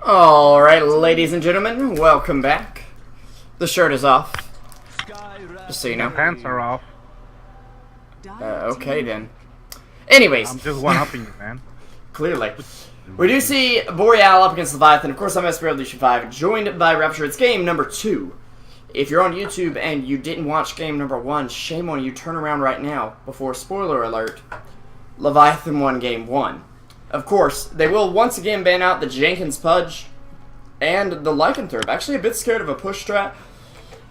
Alright, ladies and gentlemen, welcome back. The shirt is off. Just so you know. The pants are off. Okay then. Anyways. I'm just one-upping you, man. Clearly. We do see Boreal up against Leviathan. Of course, I'm SBRevolution5, joined by Ruptur. It's game number 2. If you're on YouTube and you didn't watch game number 1, shame on you. Turn around right now before spoiler alert. Leviathan won game 1. Of course, they will once again ban out the Jenkins Pudge and the Lycanthrope. Actually a bit scared of a push strat.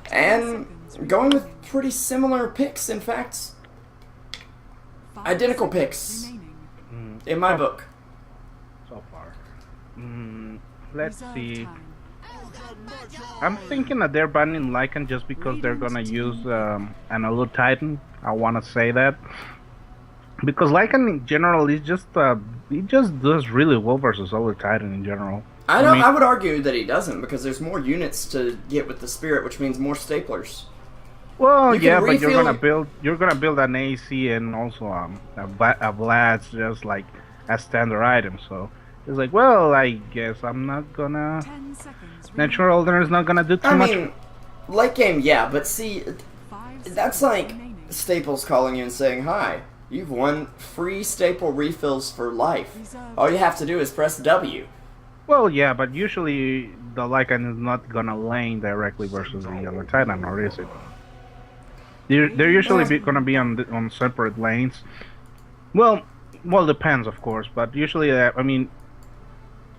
And going with pretty similar picks, in fact. Identical picks. In my book. So far. Let's see. I'm thinking that they're banning Lycan just because they're gonna use an Elu Titan. I wanna say that. Because Lycan in general is just he just does really well versus Elu Titan in general. I would argue that he doesn't, because there's more units to get with the Spirit, which means more staplers. Well, yeah, but you're gonna build an AC and also a Vlad's just like a standard item. So it's like, well, I guess I'm not gonna. Natural Elder is not gonna do too much. I mean, late game, yeah, but see, that's like Staples calling you and saying, "Hi, you've won free staple refills for life. All you have to do is press W." Well, yeah, but usually the Lycan is not gonna lane directly versus the other Titan, or is it? They're usually gonna be on separate lanes. Well, depends, of course, but usually, I mean,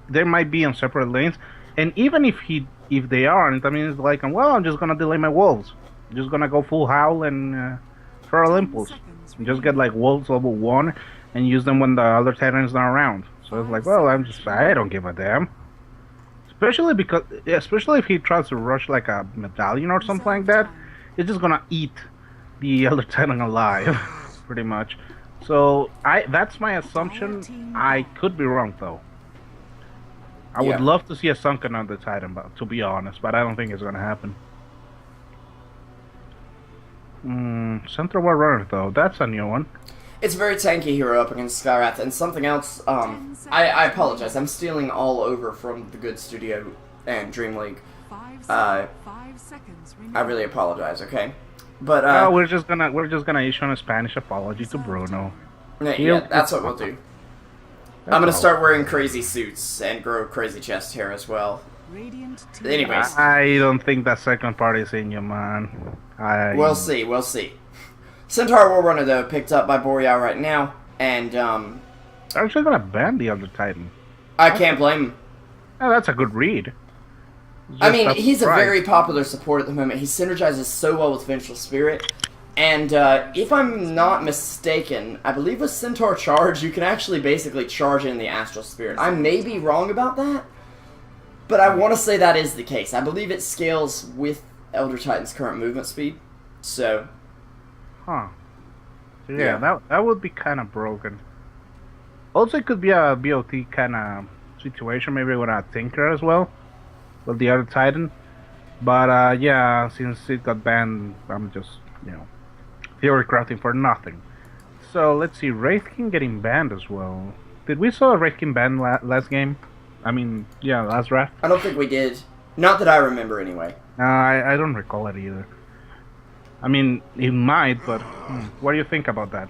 they might be on separate lanes, and even if they aren't, I mean, it's like, well, I'm just gonna delay my wolves. I'm just gonna go full howl and feral impulse. Just get like wolves level 1 and use them when the other Titan's not around. So it's like, well, I don't give a damn. Especially if he tries to rush like a medallion or something like that, it's just gonna eat the other Titan alive, pretty much. So that's my assumption. I could be wrong though. I would love to see a sunken on the Titan, but to be honest, but I don't think it's gonna happen. Central War Runner though, that's a new one. It's a very tanky hero up against Skyrath, and something else, I apologize, I'm stealing all over from the good studio and Dream League. I really apologize, okay? But we're just gonna issue a Spanish apology to Bruno. Yeah, that's what we'll do. I'm gonna start wearing crazy suits and grow crazy chest hair as well. Anyways, I don't think that second part is in you, man. We'll see. Centaur War Runner though picked up by Boreal right now, and they're actually gonna ban the other Titan. I can't blame him. Oh, that's a good read. I mean, he's a very popular support at the moment. He synergizes so well with Vengeful Spirit. And if I'm not mistaken, I believe with Centaur Charge, you can actually basically charge in the Astral Spirit. I may be wrong about that, but I want to say that is the case. I believe it scales with Elder Titan's current movement speed. So... Huh. Yeah, that would be kind of broken. Also, it could be a BOT kind of situation, maybe with a Tinker as well. With the other Titan, but yeah, since it got banned, I'm just, theory crafting for nothing. So let's see, Wraithkin getting banned as well. Did we saw a Wraithkin banned last game? I mean, yeah, last draft? I don't think we did. Not that I remember anyway. I don't recall it either. I mean, it might, but what do you think about that?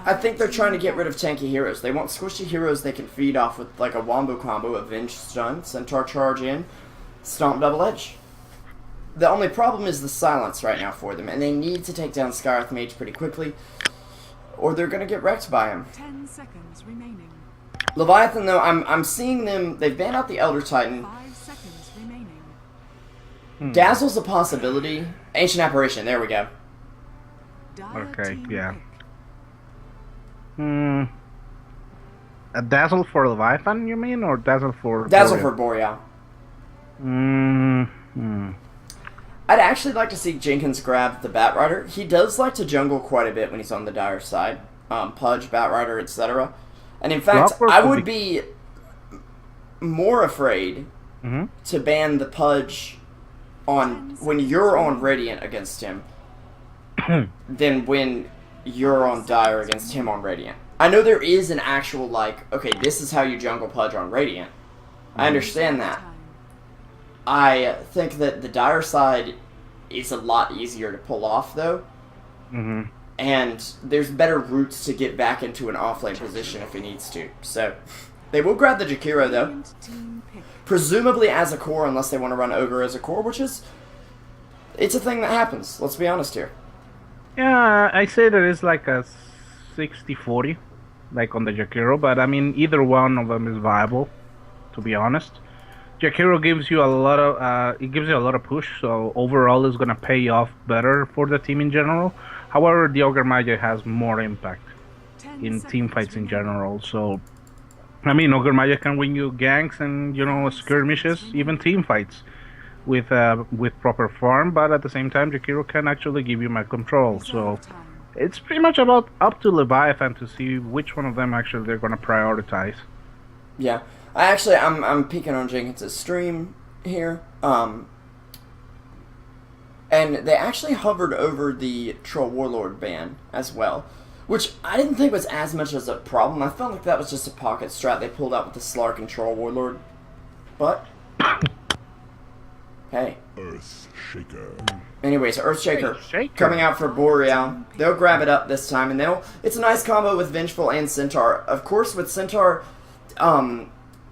I think they're trying to get rid of tanky heroes. They want squishy heroes they can feed off with like a wombo combo, Avenge Stun, Centaur Charge in, Stomp Double Edge. The only problem is the silence right now for them, and they need to take down Skyrath Mage pretty quickly, or they're going to get wrecked by him. 10 seconds remaining. Leviathan, though, I'm seeing them, they've banned out the Elder Titan. 5 seconds remaining. Dazzle's a possibility. Ancient Apparition, there we go. Okay, yeah. A Dazzle for Leviathan, you mean, or Dazzle for Boreal? I'd actually like to see Jenkins grab the Batrider. He does like to jungle quite a bit when he's on the dire side. Pudge, Batrider, etc. And in fact, I would be more afraid to ban the Pudge on when you're on Radiant against him than when you're on Dire against him on Radiant. I know there is an actual, like, okay, this is how you jungle Pudge on Radiant, I understand that. I think that the dire side is a lot easier to pull off, though. Mm-hmm. And there's better routes to get back into an offlane position if he needs to. So, they will grab the Jakiro, though. Presumably as a core, unless they want to run Ogre as a core, which is... It's a thing that happens, let's be honest here. Yeah, I say that it's like a 60-40, like on the Jakiro, but I mean, either one of them is viable, to be honest. Jakiro gives you a lot of push, so overall it's gonna pay off better for the team in general. However, the Ogre Magi has more impact in team fights in general. So, I mean, Ogre Magi can win you ganks and skirmishes, even team fights with proper farm. But at the same time, Jakiro can actually give you map control. So, it's pretty much up to Leviathan to see which one of them actually they're gonna prioritize. Yeah. I'm peeking on Jenkins' stream here, and they actually hovered over the Troll Warlord ban as well, which I didn't think was as much as a problem. I felt like that was just a pocket strat they pulled out with the Slark and Troll Warlord, but hey. Earthshaker. Anyways, Earthshaker Shaker. coming out for Boreal. They'll grab it up this time, and it's a nice combo with Vengeful and Centaur. Of course, with Centaur,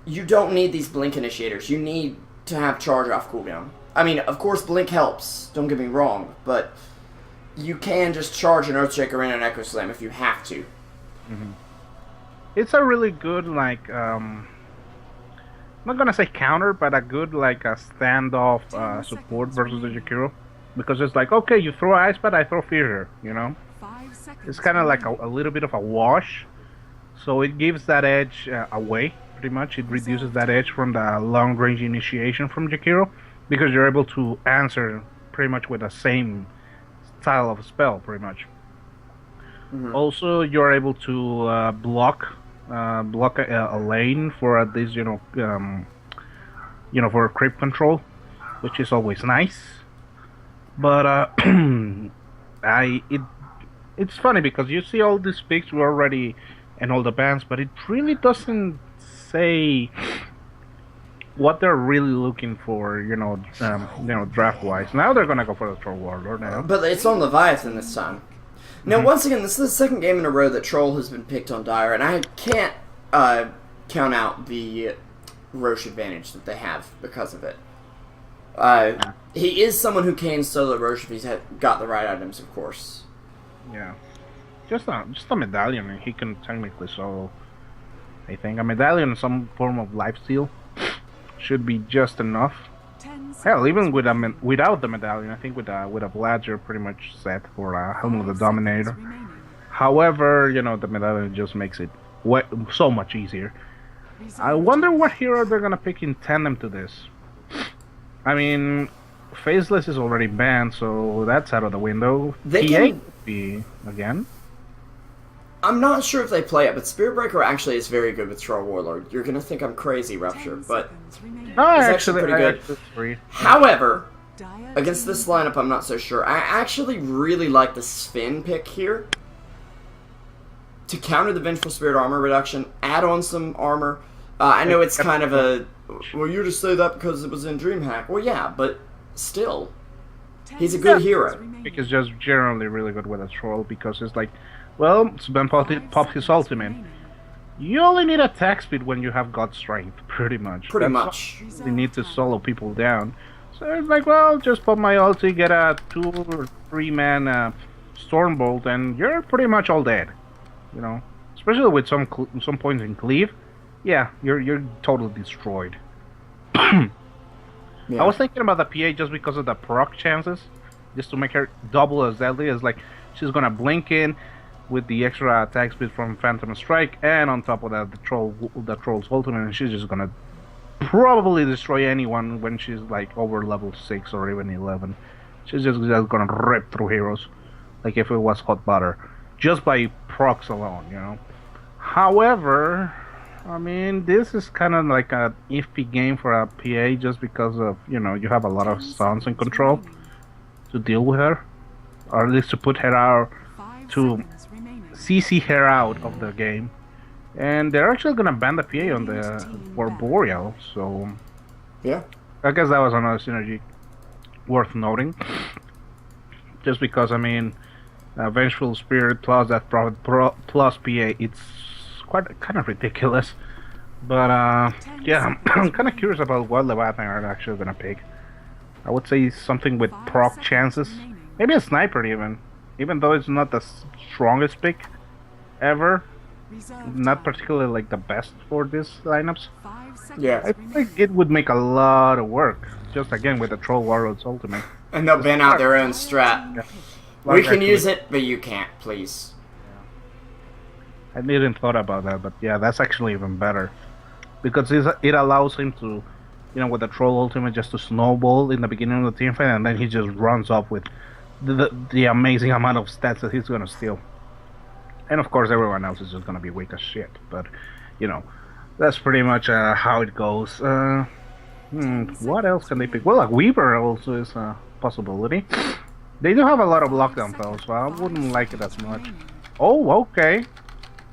you don't need these Blink initiators. You need to have charge off cooldown. I mean, of course, Blink helps. Don't get me wrong, but you can just charge an Earthshaker in an Echo Slam if you have to. Mm-hmm. It's a really good, like, I'm not gonna say counter, but a good, like, a standoff support versus the Jakiro. Because it's like, okay, you throw Ice Pad, I throw Fissure, It's kind of like a little bit of a wash. So it gives that edge away, pretty much. It reduces that edge from the long-range initiation from Jakiro, because you're able to answer pretty much with the same style of spell, pretty much. Mm-hmm. Also, you're able to block a lane for at least for creep control, which is always nice. But it's funny because you see all these picks already and all the bans, but it really doesn't say what they're really looking for, draft wise. Now they're gonna go for the Troll Warlord now. But it's on Leviathan this time. Now, once again, this is the second game in a row that Troll has been picked on Dire, and I can't count out the Roche advantage that they have because of it. He is someone who can solo Roche if he's got the right items, of course. Yeah. Just a medallion, and he can technically solo. I think a medallion and some form of lifesteal should be just enough. Hell, even without the medallion, I think with a Vlad you're pretty much set for Helm of the Dominator. However, the medallion just makes it so much easier. I wonder what hero they're gonna pick in tandem to this. I mean, Faceless is already banned, so that's out of the window. They PA can be again. I'm not sure if they play it, but Spiritbreaker actually is very good with Troll Warlord. You're gonna think I'm crazy, Rupture, but No, it's actually pretty good. Free. However, against this lineup, I'm not so sure. I actually really like the Spin pick here. To counter the Vengeful Spirit armor reduction, add on some armor. I know it's kind of a... Well, you just say that because it was in DreamHack. Well, yeah, but still. He's a good hero. Pick is just generally really good with a Troll because it's like, well, Sven popped his ultimate. You only need attack speed when you have God Strength, pretty much. Pretty much. You need to solo people down. So it's like, well, just pop my ulti, get a 2 or 3 man Stormbolt, and you're pretty much all dead. Especially with some points in cleave. Yeah, you're totally destroyed. Yeah. I was thinking about the PA just because of the proc chances, just to make her double as deadly. As like she's gonna blink in with the extra attack speed from Phantom Strike, and on top of that, the Troll's ultimate, and she's just gonna probably destroy anyone when she's like over level 6 or even 11. She's just gonna rip through heroes, like if it was hot butter, just by procs alone, However, I mean, this is kind of like an iffy game for a PA just because of, you have a lot of stuns and control to deal with her, or at least to put her out, to CC her out of the game. And they're actually gonna ban the PA on the for Boreal, so Yeah. I guess that was another synergy worth noting. Just because I mean, Vengeful Spirit plus that plus PA, it's quite kind of ridiculous. But yeah, I'm kind of curious about what Leviathan are actually gonna pick. I would say something with proc chances, maybe a sniper even though it's not the strongest pick ever. Not particularly like the best for these lineups. Yeah. I think it would make a lot of work. Just again with the Troll Warlord's ultimate. And they'll ban out their own strat. Yeah. We can use it, but you can't, please. I didn't thought about that, but yeah, that's actually even better. Because it allows him to, with the Troll ultimate just to snowball in the beginning of the team fight, and then he just runs off with the amazing amount of stats that he's gonna steal. And of course, everyone else is just gonna be weak as shit. But, that's pretty much how it goes. What else can they pick? Well, a Weaver also is a possibility. They do have a lot of lockdown though, so I wouldn't like it as much. Oh, okay.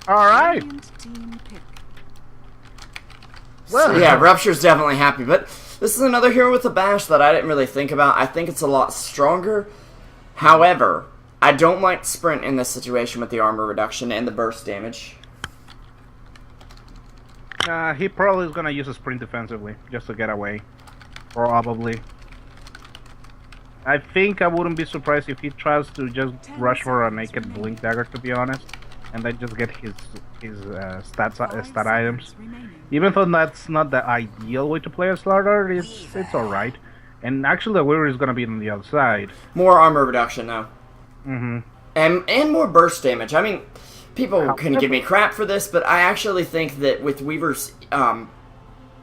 Alright. Well, yeah, Rupture's definitely happy, but this is another hero with a bash that I didn't really think about. I think it's a lot stronger. However, I don't like Sprint in this situation with the armor reduction and the burst damage. He probably is gonna use a Sprint defensively, just to get away. Probably. I think I wouldn't be surprised if he tries to just rush for a naked Blink Dagger, to be honest. And then just get his stat items. Even though that's not the ideal way to play a Slaughter, it's alright. And actually the Weaver is gonna be on the other side. More armor reduction now. Mm-hmm. And more burst damage. I mean, people can give me crap for this, but I actually think that with Weaver's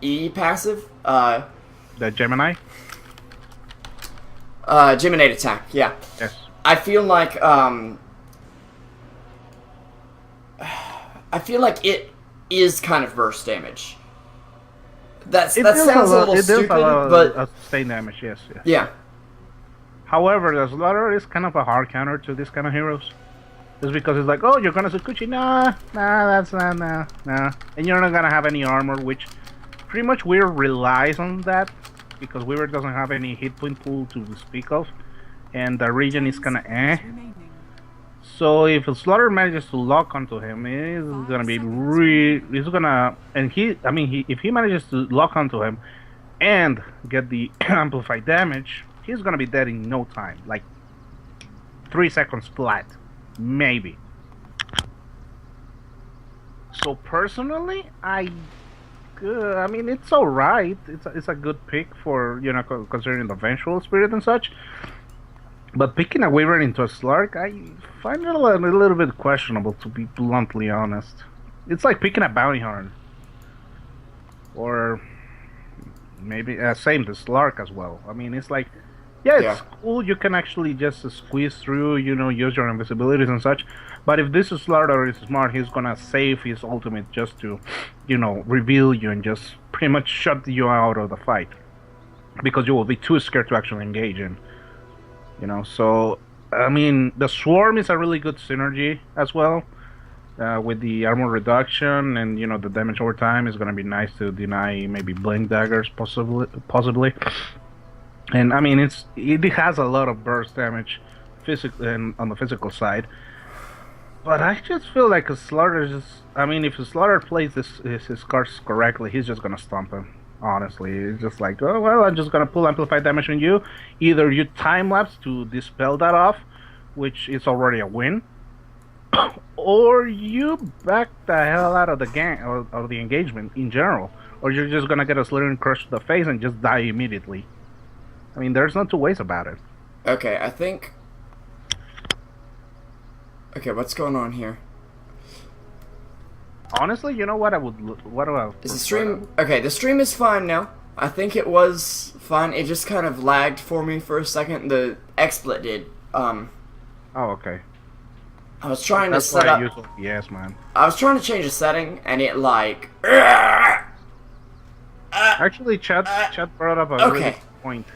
E passive, the Gemini? Geminate attack, yeah. Yes. I feel like it is kind of burst damage. That sounds a little stupid, but sustained damage, yes. Yeah. However, the Slaughter is kind of a hard counter to this kind of heroes. Just because it's like, oh, you're gonna Sukuchi, nah, that's nah. And you're not gonna have any armor, which pretty much Weaver relies on that, because Weaver doesn't have any hit point pool to speak of, and the region is kinda So if a Slaughter manages to lock onto him, it's gonna be if he manages to lock onto him and get the amplified damage, he's gonna be dead in no time, like 3 seconds flat, maybe. So personally, it's alright. It's a good pick for considering the Vengeful Spirit and such. But picking a Weaver into a Slark, I find it a little bit questionable, to be bluntly honest. It's like picking a Bounty Hunter. Or maybe, same, the Slark as well. I mean, it's like, it's cool, you can actually just squeeze through, use your invisibilities and such. But if this Slaughter is smart, he's gonna save his ultimate just to, reveal you and just pretty much shut you out of the fight. Because you will be too scared to actually engage in. So, I mean, the Swarm is a really good synergy as well. With the armor reduction and, the damage over time is going to be nice to deny maybe Blink Daggers, possibly. And, I mean, it has a lot of burst damage on the physical side. But I just feel like a Slaughter if a Slaughter plays his cards correctly, he's just going to stomp him. Honestly, it's just like, oh well, I'm just gonna pull amplified damage on you. Either you time lapse to dispel that off, which is already a win, or you back the hell out of the game or the engagement in general, or you're just gonna get a slithering crush to the face and just die immediately. I mean, there's no two ways about it. Okay, I think. Okay, what's going on here? Honestly, you know what I would... Is the stream... Okay, the stream is fine now. I think it was fine. It just kind of lagged for me for a second. The XSplit did. Oh, okay. I was trying That's to set up... Yes, man. I was trying to change a setting, and it like... Actually, Chad brought up a really good point.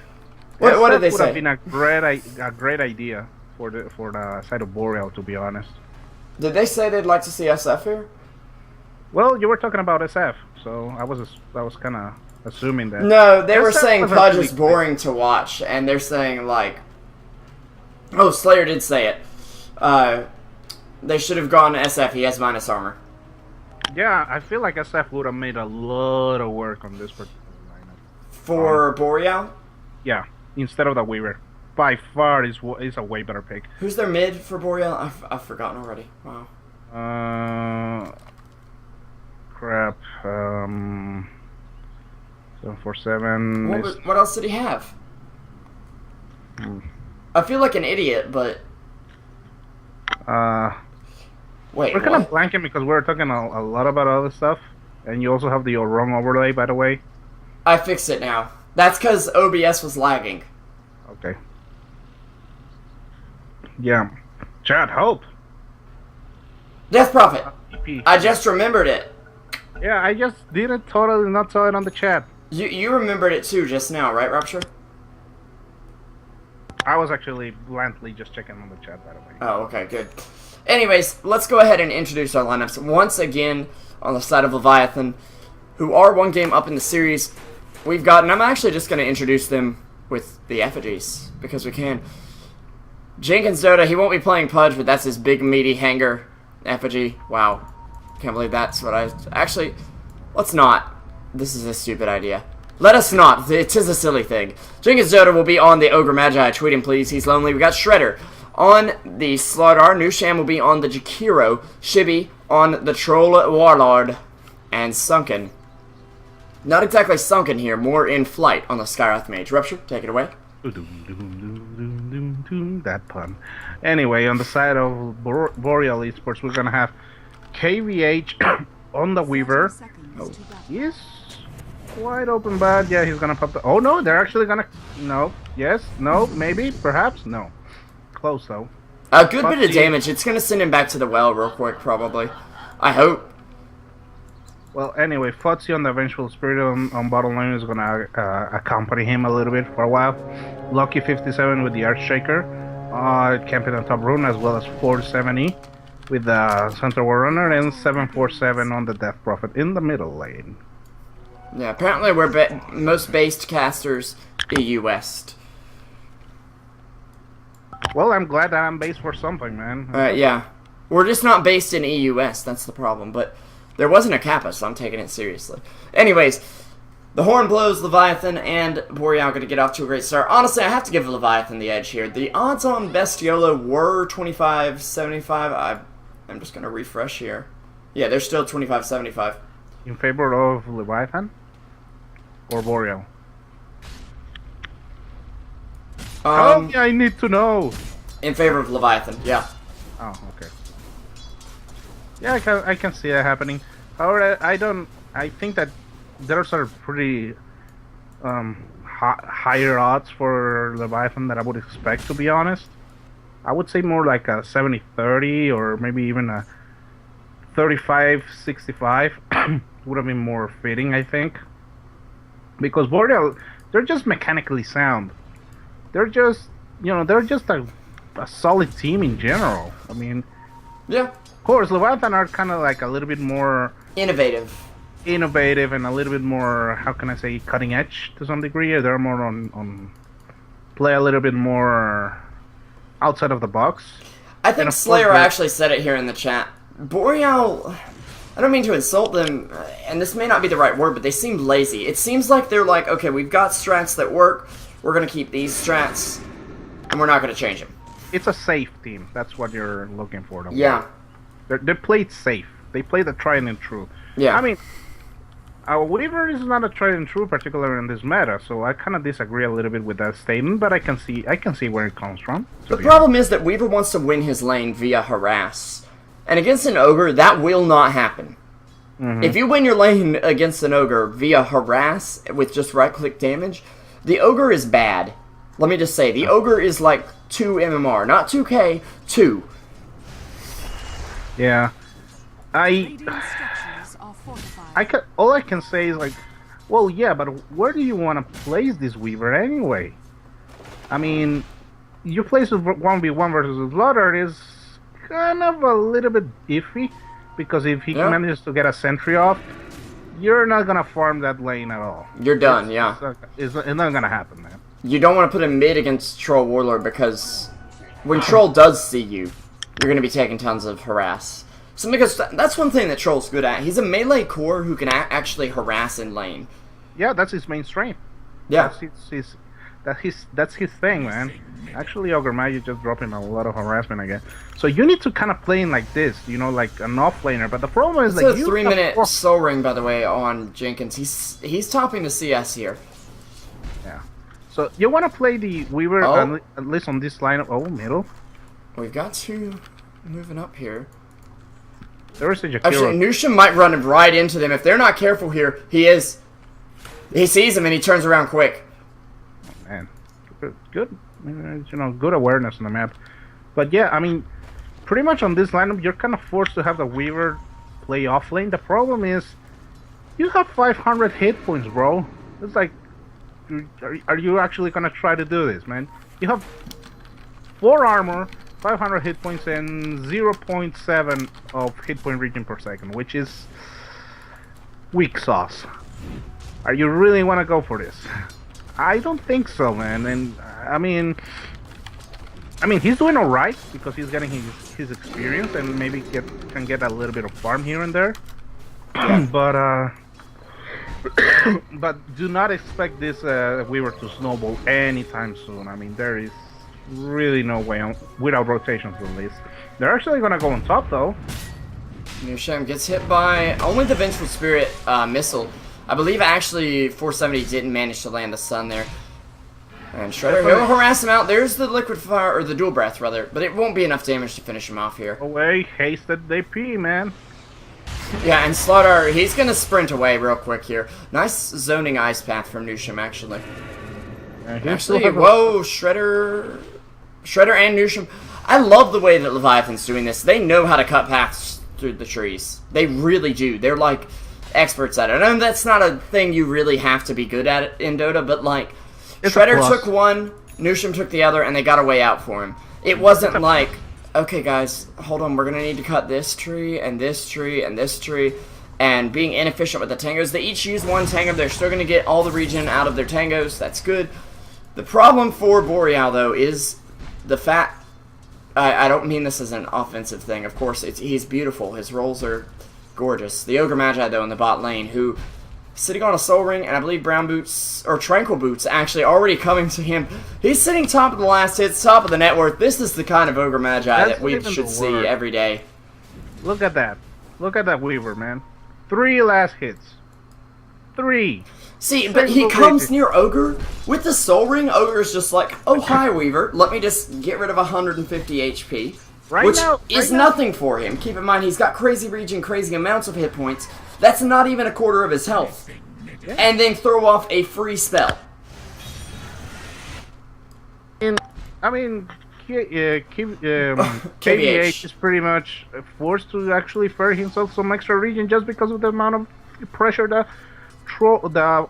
What did they say? Would have been a great idea for the side of Boreal, to be honest. Did they say they'd like to see SF here? Well, you were talking about SF, so I was kind of assuming that. No, they were SF saying was Pudge actually is boring to watch, and they're saying, like... Oh, Slayer did say it. They should have gone SF. He has minus armor. Yeah, I feel like SF would have made a lot of work on this particular lineup. For Boreal? Yeah, instead of the Weaver. By far, is a way better pick. Who's their mid for Boreal? I've forgotten already. Wow. Crap. 747. What else did he have? Hmm. I feel like an idiot, but... Wait, We're kind what? of blanking because we're talking a lot about other stuff. And you also have the wrong overlay, by the way. I fixed it now. That's because OBS was lagging. Okay. Yeah. Chat, hope. Death Prophet. EP. I just remembered it. Yeah, I just didn't totally not saw it on the chat. You remembered it too just now, right, Rupture? I was actually bluntly just checking on the chat, by the way. Oh, okay, good. Anyways, let's go ahead and introduce our lineups once again on the side of Leviathan, who are one game up in the series. We've got, and I'm actually just going to introduce them with the effigies, because we can. Jenkins Dota, he won't be playing Pudge, but that's his big meaty hanger effigy. Wow. Can't believe that's what I... Actually, let's not. This is a stupid idea. Let us not. It is a silly thing. Jenkins Dota will be on the Ogre Magi. Tweet him, please. He's lonely. We got Shredder on the Slaughdar. Nusham will be on the Jakiro. Shibi on the Troll Warlord. And Sunken. Not exactly sunken here. More in flight on the Skywrath Mage. Rupture, take it away. That pun. Anyway, on the side of Boreal Esports, we're going to have KVH on the Weaver. Seconds to battle. He's quite open bad. Yeah, he's gonna pop the... Oh no, they're actually gonna... No. Yes. No. Maybe. Perhaps. No. Close though. A good bit of Futsy. damage. It's going to send him back to the well real quick, probably. I hope. Well, anyway, Futsi on the Vengeful Spirit on bottom lane is gonna accompany him a little bit for a while. Lucky 57 with the Earthshaker, camping on top rune, as well as 470 with the Centaur Warrunner, and 747 on the Death Prophet in the middle lane. Yeah, apparently we're most based casters EU West. Well, I'm glad that I'm based for something, man. Yeah. We're just not based in EU West, that's the problem, but there wasn't a Kappa, so I'm taking it seriously. Anyways, the horn blows, Leviathan and Boreal going to get off to a great start. Honestly, I have to give Leviathan the edge here. The odds on best YOLO were 25-75. I'm just going to refresh here. Yeah, they're still 25-75. In favor of Leviathan or Boreal? Oh, yeah, I need to know. In favor of Leviathan, yeah. Oh, okay. Yeah, I can see that happening. However, I think that there's a pretty higher odds for Leviathan that I would expect, to be honest. I would say more like a 70-30 or maybe even a 35-65 would have been more fitting, I think. Because Boreal, they're just mechanically sound. They're just, they're just a solid team in general. I mean, Yeah. of course, Leviathan are kind of like a little bit more Innovative. and a little bit more, how can I say, cutting edge to some degree. They're more on play a little bit more outside of the box. I And think of Slayer course, actually said it here in the chat. Boreal, I don't mean to insult them, and this may not be the right word, but they seem lazy. It seems like they're like, okay, we've got strats that work, we're going to keep these strats, and we're not going to change them. It's a safe team. That's what you're looking for. Don't Yeah. worry. They played safe. They play the tried and true. Yeah. I mean, our Weaver is not a tried and true, particularly in this meta, so I kind of disagree a little bit with that statement, but I can see where it comes from. The problem is that Weaver wants to win his lane via harass. And against an ogre, that will not happen. If you win your lane against an ogre via harass with just right-click damage, the ogre is bad. Let me just say, the ogre is like 2 MMR, not 2K, 2. Yeah. Radiant structures are fortified. All I can say is like, well, yeah, but where do you want to place this Weaver anyway? I mean, you place with 1v1 versus a Slaughter is kind of a little bit iffy. because if he Yeah. manages to get a sentry off, you're not gonna farm that lane at all. You're done, yeah. It's not gonna happen, man. You don't want to put him mid against Troll Warlord because when Troll does see you, you're going to be taking tons of harass. So because that's one thing that Troll's good at. He's a melee core who can actually harass in lane. Yeah, that's his main strength. Yeah. That's his thing, man. Actually, Ogre Magic just dropping a lot of harassment again. So you need to kind of play in like this, you know, like an offlaner. But the problem is It's like a 3-minute soul ring, by the way, on Jenkins. He's topping the CS here. Yeah. So you want to play the Weaver Oh. at least on this lineup. Oh, middle. We've got two moving up here. There is a Jakiro. Actually, Nusham might run right into them. If they're not careful here, he sees him and he turns around quick. Man, good. You know, good awareness on the map. But yeah, I mean, pretty much on this lineup, you're kind of forced to have the Weaver play off lane. The problem is, you have 500 hit points, bro. It's like, are you actually gonna try to do this, man? You have 4 armor, 500 hit points, and 0.7 of hit point regen per second, which is weak sauce. Are you really want to go for this? I don't think so, man. And I mean, he's doing all right because he's getting his experience and maybe can get a little bit of farm here and there. But but do not expect this Weaver to snowball anytime soon. I mean, there is really no way without rotations at least. They're actually gonna go on top though. Nusham gets hit by only the Vengeful Spirit missile. I believe actually 470 didn't manage to land the sun there. And Shredder, he'll harass him out. There's the Liquid Fire, or the Dual Breath rather, but it won't be enough damage to finish him off here. Away, hasted they pee, man. Yeah, and Slaughter, he's gonna sprint away real quick here. Nice zoning ice path from Nusham, actually. Actually, whoa, Shredder and Nusham. I love the way that Leviathan's doing this. They know how to cut paths through the trees. They really do. They're like experts at it. I know that's not a thing you really have to be good at in Dota, but like, Shredder took one, Nusham took the other, and they got a way out for him. It wasn't like, okay guys, hold on, we're gonna need to cut this tree, and this tree, and this tree, and being inefficient with the tangos. They each use one tango, they're still gonna get all the regen out of their tangos, that's good. The problem for Boreal, though, is the fact, I don't mean this as an offensive thing, of course, he's beautiful, his rolls are gorgeous. The Ogre Magi, though, in the bot lane, who sitting on a soul ring, and I believe brown boots, or tranquil boots, actually already coming to him. He's sitting top of the last hits, top of the net worth. This is the kind of Ogre Magi that we should see every day. Look at that. Look at that Weaver, man. 3 last hits. 3. See, but he comes near Ogre with the soul ring. Ogre's just like, oh, hi, Weaver. Let me just get rid of 150 HP. Which is nothing for him. Keep in mind, he's got crazy regen, crazy amounts of hit points. That's not even a quarter of his health. Yeah. And then throw off a free spell. I mean, KVH is pretty much forced to actually fare himself some extra regen just because of the amount of pressure the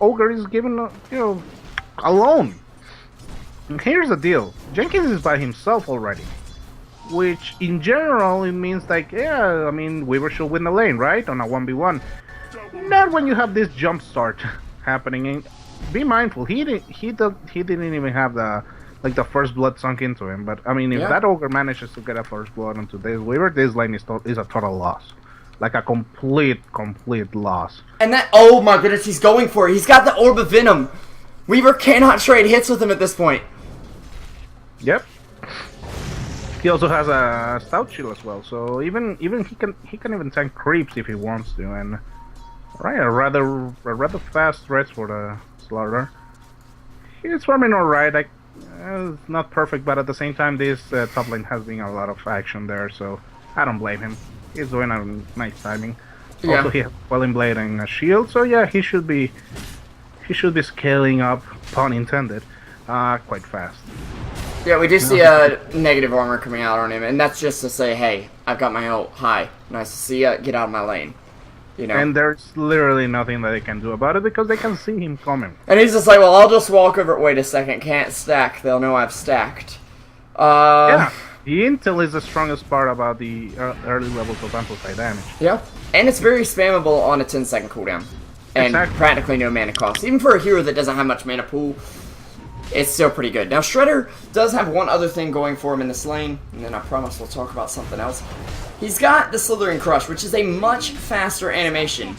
Ogre is given, you know, alone. And here's the deal. Jenkins is by himself already. Which, in general, it means like, yeah, I mean, Weaver should win the lane, right? On a 1v1. Not when you have this jump start happening. And be mindful, he didn't even have the first blood sunk into him. But I mean, if that Ogre manages to get a first blood onto this Weaver, this lane is a total loss, like a complete loss. And that, oh my goodness, he's going for it. He's got the Orb of Venom. Weaver cannot trade hits with him at this point. Yep. He also has a stout shield as well, so even he can even tank creeps if he wants to, and right, a rather fast threat for the Slaughter. He's farming alright. Like, it's not perfect, but at the same time, this top lane has been a lot of action there, so I don't blame him. He's doing a nice timing. Yeah. Also, he has Quelling Blade and a shield, so yeah, he should be scaling up, pun intended, quite fast. Yeah, we do see a negative armor coming out on him, and that's just to say, hey, I've got my ult. Hi, nice to see ya. Get out of my lane. You know. And there's literally nothing that they can do about it because they can see him coming. And he's just like, well, I'll just walk over. Wait a second, can't stack. They'll know I've stacked. Yeah. The intel is the strongest part about the early levels of amplified damage. Yeah. And it's very spammable on a 10-second cooldown. And Exactly. practically no mana cost. Even for a hero that doesn't have much mana pool, it's still pretty good. Now, Shredder does have one other thing going for him in this lane, and then I promise we'll talk about something else. He's got the Slithering Crush, which is a much faster animation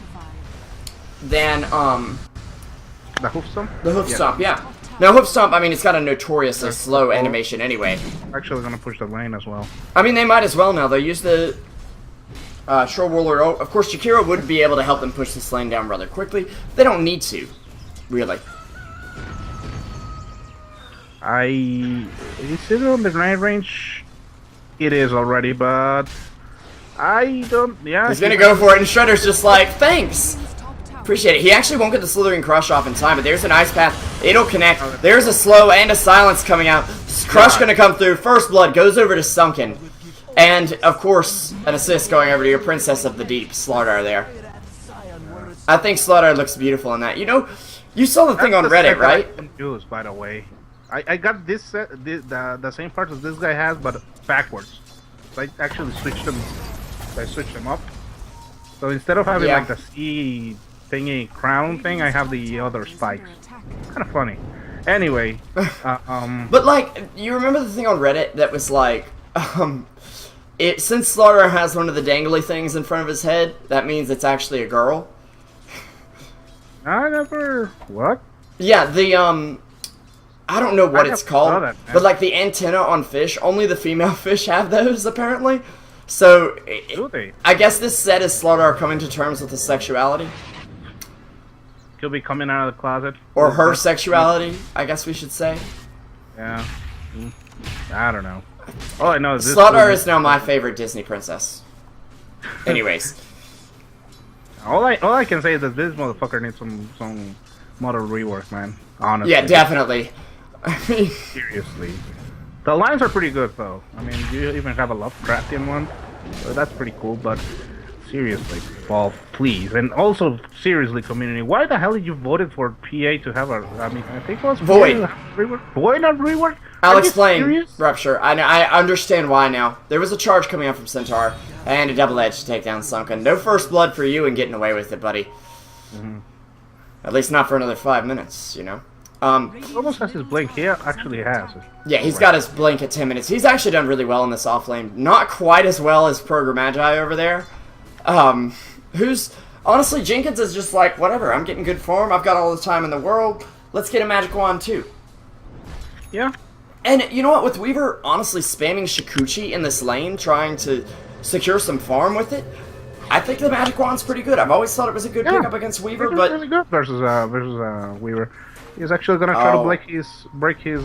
than The hoof stomp? the Hoof Stomp, yeah. Now, Hoof Stomp, I mean, it's got a notoriously slow animation anyway. Actually gonna push the lane as well. I mean, they might as well now. They'll use the Shore Whirler. Oh, of course, Jakiro would be able to help them push this lane down rather quickly. They don't need to, really. Is it on the grenade range? It is already, but I don't. Yeah. He's gonna go for it, and Shredder's just like, thanks! Appreciate it. He actually won't get the Slithering Crush off in time, but there's an Ice Path. It'll connect. There's a slow and a silence coming out. Crush gonna come through. First Blood goes over to Sunken. And, of course, an assist going over to your Princess of the Deep, Slardar there. I think Slardar looks beautiful in that. You know, you saw the thing on Reddit, right? Use, by the way. I got this set, the same parts as this guy has, but backwards. So I actually switched them. I switched them up. So instead of having like the C thingy crown thing, I have the other spikes. Kind of funny. Anyway, But like, you remember the thing on Reddit that was like, since Slaughter has one of the dangly things in front of his head, that means it's actually a girl. I never what? Yeah, the I don't know what I it's never saw called, that, man. but like the antenna on fish, only the female fish have those apparently. So Do they? I guess this set is Slaughter coming to terms with his sexuality. Could be coming out of the closet. Or her sexuality, I guess we should say. Yeah. I don't know. All I know is this. Slaughter is now my favorite Disney princess. Anyways. All I can say is that this motherfucker needs some model rework, man. Honestly. Yeah, definitely. I mean, Seriously. The lines are pretty good though. I mean, you even have a Lovecraftian one, so that's pretty cool. But seriously, Paul, please, and also seriously, community, why the hell did you voted for PA to have a? I mean, I think it was Void. Rework. Void, not rework. I'll Are you explain, serious? Rupture. I understand why now. There was a charge coming out from Centaur, and a double edge to take down Sunken. No first blood for you and getting away with it, buddy. At least not for another 5 minutes, you know. He almost has his blink. He actually has it. Yeah, he's got his blink at 10 minutes. He's actually done really well in this off lane. Not quite as well as Program Magi over there. Who's... Honestly, Jenkins is just like, whatever, I'm getting good form, I've got all the time in the world, let's get a Magic Wand too. Yeah. And you know what, with Weaver honestly spamming Shikuchi in this lane, trying to secure some farm with it, I think the Magic Wand's pretty good. I've always thought it was a good pickup against Weaver, It's but... really good versus Weaver. He's actually gonna try to break his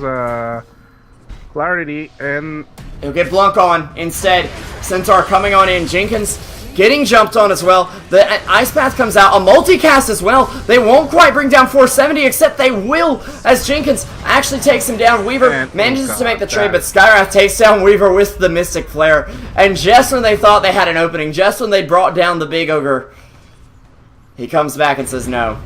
clarity, and he'll get Blunk on instead. Centaur coming on in. Jenkins getting jumped on as well. The Ice Path comes out. A multicast as well. They won't quite bring down 470, except they will as Jenkins actually takes him down. Weaver And manages to make the trade, that. but Skywrath takes down Weaver with the Mystic Flare. And just when they thought they had an opening, just when they brought down the Big Ogre, he comes back and says, no.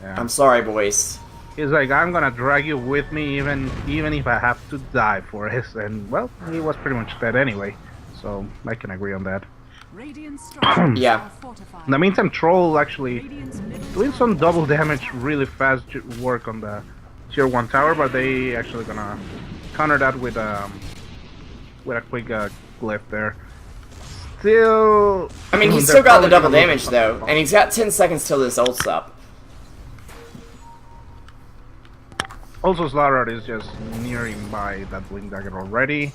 Yeah. I'm sorry, boys. He's like, I'm gonna drag you with me, even if I have to die for it. And well, he was pretty much dead anyway, so I can agree on that. Radiant structures Yeah. are fortified. In the meantime, Troll actually Radiant's middle doing some double damage, really fast work on the tier 1 tower, but they actually gonna counter that with a quick glyph there. Still, I mean, he's they're still got the probably double gonna damage, lose though, some- and he's got 10 seconds till this ult's up. Also, Slaughtered is just nearing by that Blink Dagger already.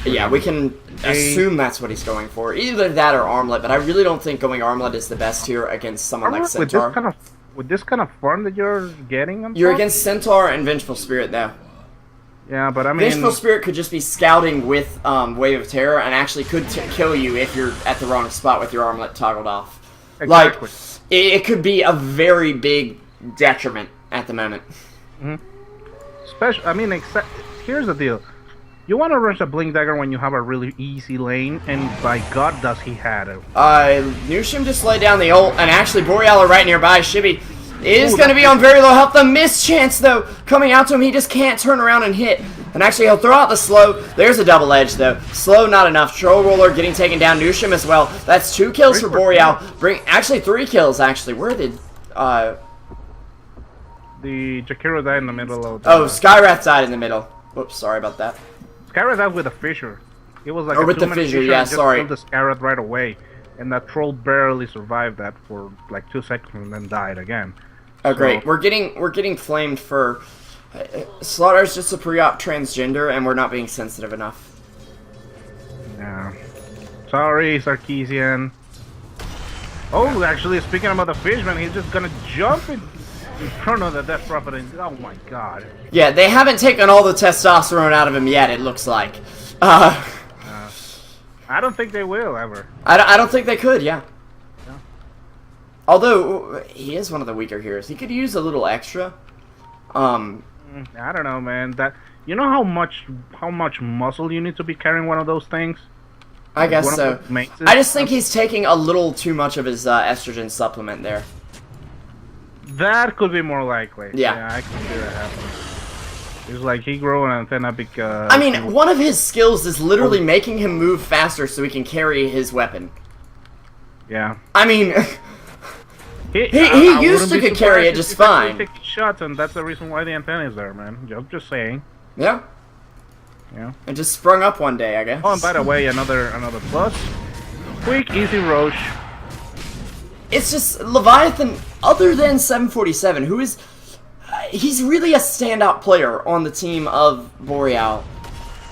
Yeah, we can assume that's what he's going for. Either that or Armlet, but I really don't think going Armlet is the best here against someone like With Centaur. this kind of farm that you're getting, on You're top? against Centaur and Vengeful Spirit, though. Yeah, but I mean, Vengeful Spirit could just be scouting with Wave of Terror and actually could kill you if you're at the wrong spot with your Armlet toggled off. exactly. Like, it could be a very big detriment at the moment. I mean, here's the deal. You want to rush a Blink Dagger when you have a really easy lane, and by God does he had it. Nushim just laid down the ult, and actually Boreal are right nearby. Shibby is Ooh, going to be on very low health. The mischance, though, coming out to him. He just can't turn around and hit. And actually, he'll throw out the slow. There's a double edge, though. Slow, not enough. Troll Roller getting taken down. Nushim as well. That's 2 kills for Boreal. Actually, 3 kills, actually. Where did... The Jakiro died in the middle of the... Oh, Skywrath died in the middle. Whoops, sorry about that. Skywrath died with a fissure. It was like Or a with the 2-minute fissure, yeah, and just sorry. killed the Skywrath right away. And that troll barely survived that for like 2 seconds and then died again. Oh, great. We're getting flamed for... Slaughter's just a pre-op transgender, and we're not being sensitive enough. Yeah. Sorry, Sarkeesian. Oh, actually, speaking about the fishman, he's just gonna jump in front of the Death Prophet and... Oh my god. Yeah, they haven't taken all the testosterone out of him yet, it looks like. I don't think they will, ever. I don't think they could, yeah. Although, he is one of the weaker heroes. He could use a little extra. I don't know, man. That you know how much muscle you need to be carrying one of those things? I guess One so. of those maces? I just think he's taking a little too much of his estrogen supplement there. That could be more likely. Yeah. I can see that happening. It's like he grew an antenna because... I mean, one of his skills is literally making him move faster so he can carry his weapon. Yeah. I mean... He I used wouldn't to be could carry it surprised just if he actually fine. takes shots, and that's the reason why the antenna is there, man. I'm just saying. Yeah. Yeah. It just sprung up one day, I guess. Oh, and by the way, another plus. Quick, easy Roche. It's just Leviathan, other than 747, who is... he's really a standout player on the team of Boreal.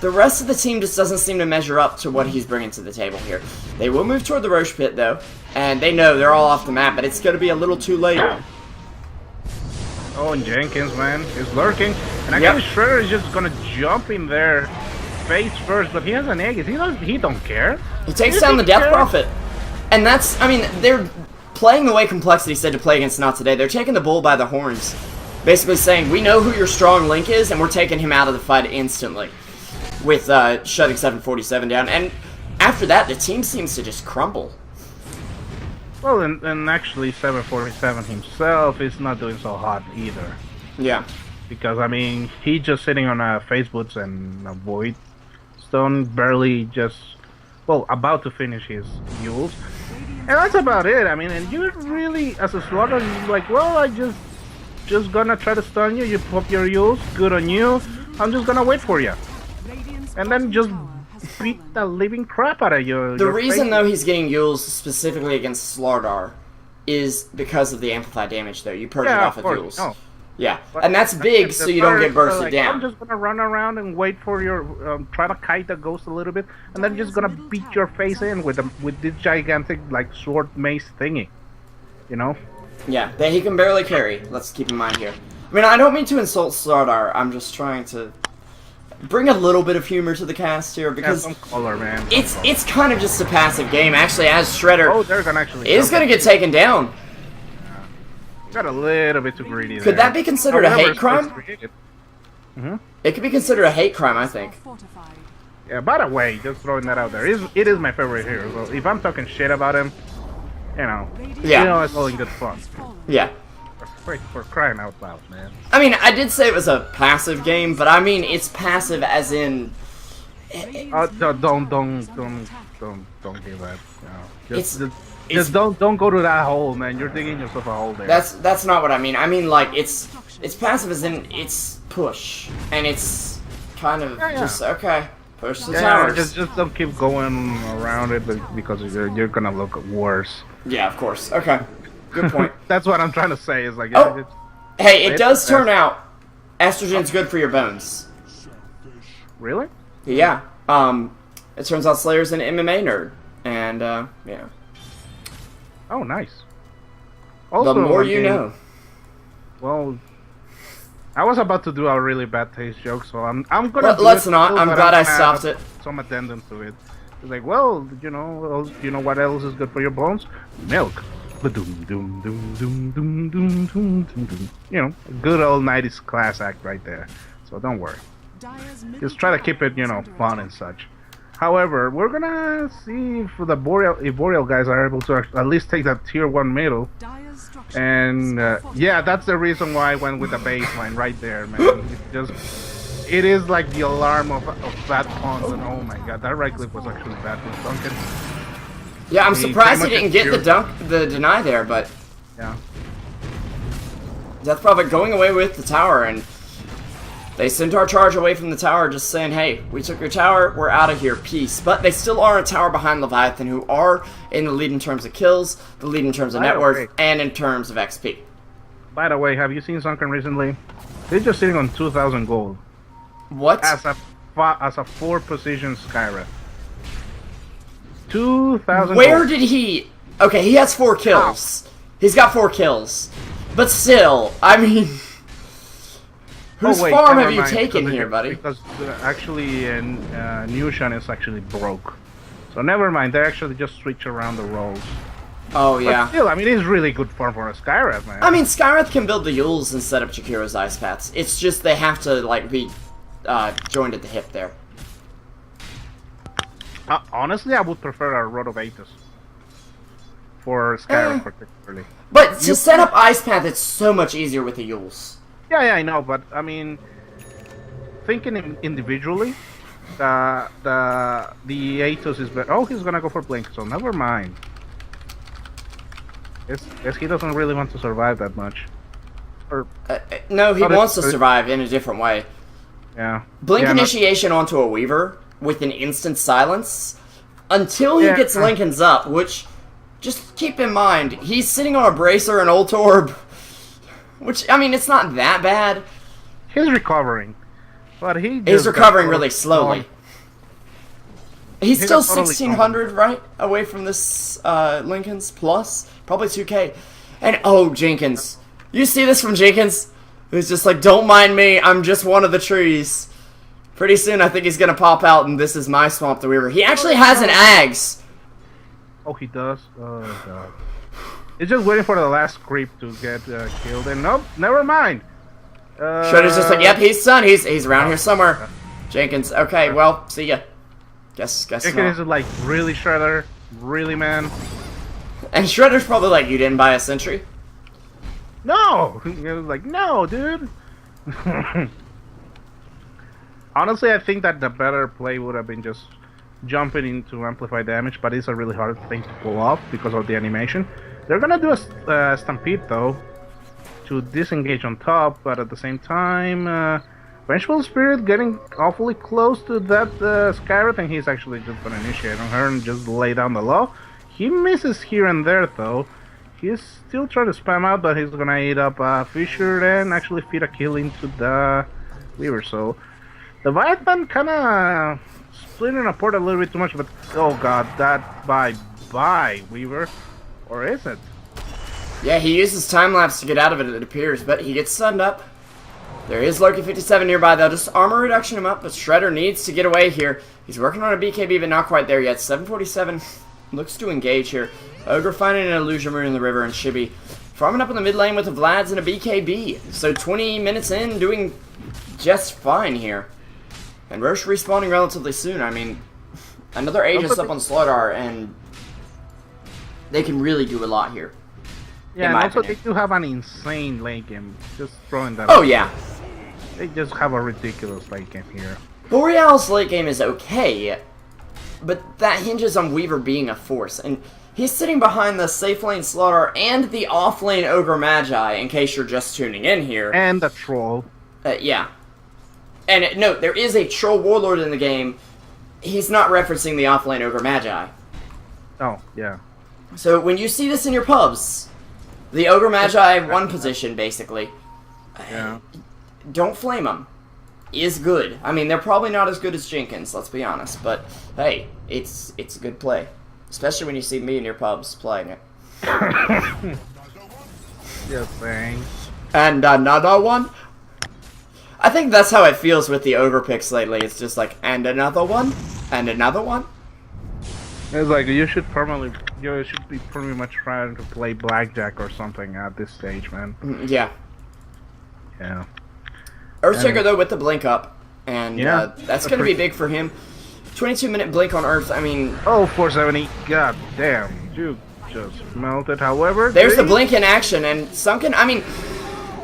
The rest of the team just doesn't seem to measure up to what he's bringing to the table here. They will move toward the Roche pit, though, and they know they're all off the map, but it's going to be a little too late. Oh, and Jenkins, man, is lurking. And I guess Shredder is just gonna jump in there face first, but he has an egg. He don't care. He takes down the Death Prophet. And that's, I mean, they're playing the way Complexity said to play against Not Today. They're taking the bull by the horns. Basically saying, we know who your strong link is, and we're taking him out of the fight instantly. With shutting 747 down. And after that, the team seems to just crumble. Well, and actually 747 himself is not doing so hot either. Yeah. Because, I mean, he just sitting on a Facebooks and a Void Stone, barely just, well, about to finish his Yules. And that's about it. I mean, and you really, as a Slaughter, you're like, well, I just gonna try to stun you, you pop your Yules, good on you, I'm just gonna wait for you. And then just beat the living crap out of you. The reason, though, he's getting Yules specifically against Slardar is because of the amplified damage, though. You purge it off with Yules. No. Yeah, But and that's big, so you don't get bursted like, down. I'm just gonna run around and wait for your, try to kite the ghost a little bit, and then just gonna beat your face in with this gigantic, like, sword mace thingy. You know? Yeah, that he can barely carry. Let's keep in mind here. I mean, I don't mean to insult Slardar. I'm just trying to bring a little bit of humor to the cast here, because some color, man. it's kind of just a passive game. Actually, as Shredder is going to get taken down. Got a little bit too greedy. Could that be considered a hate crime? Mm-hmm. It could be considered a hate crime, I think. Yeah, by the way, just throwing that out there, it is my favorite hero. So if I'm talking shit about him, you know, it's all in good fun. Yeah. For crying out loud, man. I mean, I did say it was a passive game, but I mean it's passive as in. Don't give that. No. Just don't go to that hole, man. You're digging yourself a hole there. That's not what I mean. I mean like it's passive as in it's push, and it's kind of just okay. Push the towers. Just don't keep going around it because you're gonna look worse. Yeah, of course. Okay. Good point. That's what I'm trying to say. Is like, hey, it does turn out estrogen's good for your bones. Really? Yeah. It turns out Slayer's an MMA nerd, and yeah. Oh, nice. Also, the more you know. Well, I was about to do a really bad taste joke, so I'm gonna. Let's not. I'm glad I stopped it. Some addendum to it. It's like, well, you know what else is good for your bones? Milk. You know, a good old 90s class act right there. So don't worry. Just try to keep it, fun and such. However, we're gonna see if the Boreal guys are able to at least take that tier 1 middle. And yeah, that's the reason why I went with the baseline right there, man. Just it is like the alarm of bad pawns, and oh my god, that right click was actually bad with Duncan. Yeah, I'm He surprised he pretty didn't much get the deny there, but Yeah. Death Prophet going away with the tower, and they sent our charge away from the tower, just saying, hey, we took your tower, we're out of here, peace. But they still are a tower behind Leviathan, who are in the lead in terms of kills, the lead in terms of net worth, and in terms of XP. By the way, have you seen Sunken recently? They're just sitting on 2,000 gold What? as a 4-position Skyreth. 2,000 Where gold. did he... Okay, he has 4 kills. He's got 4 kills. But still, I mean... Whose wait, farm never have you mind, taken because here, buddy? Because actually, Nushan is actually broke. So never mind, they actually just switch around the roles. Oh, But yeah. still, I mean, it's really good farm for a Skyreth, man. I mean, Skyreth can build the Yules and set up Jakiro's Ice Paths. It's just they have to, like, be joined at the hip there. Honestly, I would prefer a Road of Aethys. For Skyreth, particularly. But to set up Ice Path, it's so much easier with the Yules. Yeah, I know, but I mean, thinking individually, the Aethys is better. Oh, he's gonna go for Blink, so never mind. Guess he doesn't really want to survive that much. Or No, he Oh, wants to that's- survive in a different way. yeah. Blink Yeah, initiation onto a Weaver with an instant silence until he Yeah. gets Lincoln's up, which, just keep in mind, he's sitting on a Bracer and Ult Orb, which, I mean, it's not that bad. He's recovering, but He's just recovering got really slowly. He's He still got totally 1,600, right? Away from this Lincoln's plus. Probably 2K. And, oh, Jenkins. You see this from Jenkins? Who's just like, don't mind me, I'm just one of the trees. Pretty soon, I think he's going to pop out, and this is my Swamp the Weaver. He actually has an Ags. Oh, he does? Oh, god. He's just waiting for the last creep to get killed, and nope, never mind. Shredder's just like, yep, he's done. He's around here somewhere. Jenkins, okay, well, see ya. Guess Jenkins not. is like, really, Shredder? Really, man? And Shredder's probably like, you didn't buy a sentry? No! He was like, no, dude! Honestly, I think that the better play would have been just jumping into amplify damage, but it's a really hard thing to pull off because of the animation. They're gonna do a stampede though to disengage on top, but at the same time, Vengeful Spirit getting awfully close to that Skyreth, and he's actually just gonna initiate on her and just lay down the law. He misses here and there though. He's still trying to spam out, but he's gonna eat up Fisher and actually feed a kill into the Weaver. So the Leviathan kinda splitting apart a little bit too much, but oh god, that bye Weaver. Or is it? Yeah, he uses time-lapse to get out of it appears, but he gets stunned up. There is Loki 57 nearby, though. Just armor reduction him up, but Shredder needs to get away here. He's working on a BKB, but not quite there yet. 747 looks to engage here. Ogre finding an Illusion Rune in the river, and Shibby farming up in the mid lane with the Vlads and a BKB. So 20 minutes in, doing just fine here. And Roche respawning relatively soon. I mean, another Aegis up on Slardar, and they can really do a lot here. Yeah, in and my also opinion. they do have an insane late game. Just throwing that Oh, out. yeah. They just have a ridiculous late game here. Boreal's late game is okay, but that hinges on Weaver being a force, and he's sitting behind the safe lane Slaughter and the off lane Ogre Magi, in case you're just tuning in here. And the troll. Yeah. And note, there is a Troll Warlord in the game. He's not referencing the off lane Ogre Magi. Oh, yeah. So when you see this in your pubs, the Ogre Magi one position, basically, Yeah. don't flame them. Is good. I mean, they're probably not as good as Jenkins, let's be honest, but hey, it's a good play. Especially when you see me in your pubs playing it. Just saying. And another one? I think that's how it feels with the Ogre picks lately. It's just like, and another one? And another one? It's like you should be pretty much trying to play blackjack or something at this stage, man. Yeah. Yeah. Earthshaker, though, with the blink up. And Yeah. that's going to be big for him. 22-minute blink on Earth, I mean... Oh, 470. God damn. You just melted. However, There's the blink in action, and Sunken, I mean...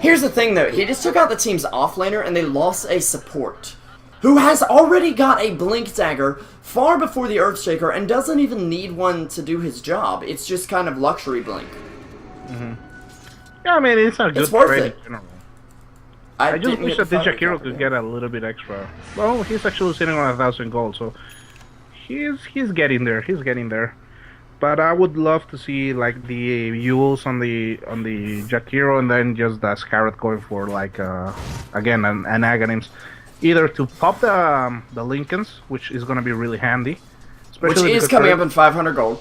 Here's the thing, though. He just took out the team's offlaner, and they lost a support who has already got a Blink Dagger far before the Earthshaker and doesn't even need one to do his job. It's just kind of luxury Blink. Yeah, I mean, it's a good It's worth trade it. in general. I I just didn't wish get that the Jakiro could get a little bit extra. Well, he's actually sitting on 1,000 gold, so he's getting there. He's getting there. But I would love to see like the Yules on the Jakiro, and then just the Scarlet going for like again an Aghanims, either to pop the Lincolns, which is gonna be really handy. Which is coming up in 500 gold.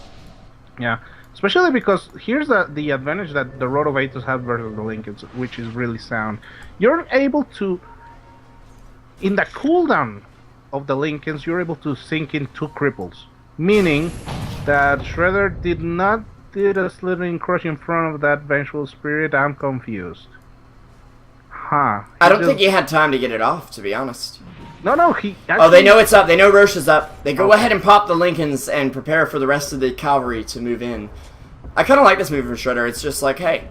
Yeah, especially because here's the advantage that the Rotovators have versus the Lincolns, which is really sound. You're able to, in the cooldown of the Lincolns, you're able to sink in 2 cripples, meaning that Shredder did not did a slithering crush in front of that Vengeful Spirit. I'm confused. Huh. I don't think he had time to get it off, to be honest. No, he actually... Oh, they know it's up. They know Roche is up. They go Okay. ahead and pop the Lincolns and prepare for the rest of the cavalry to move in. I kind of like this move from Shredder. It's just like, hey,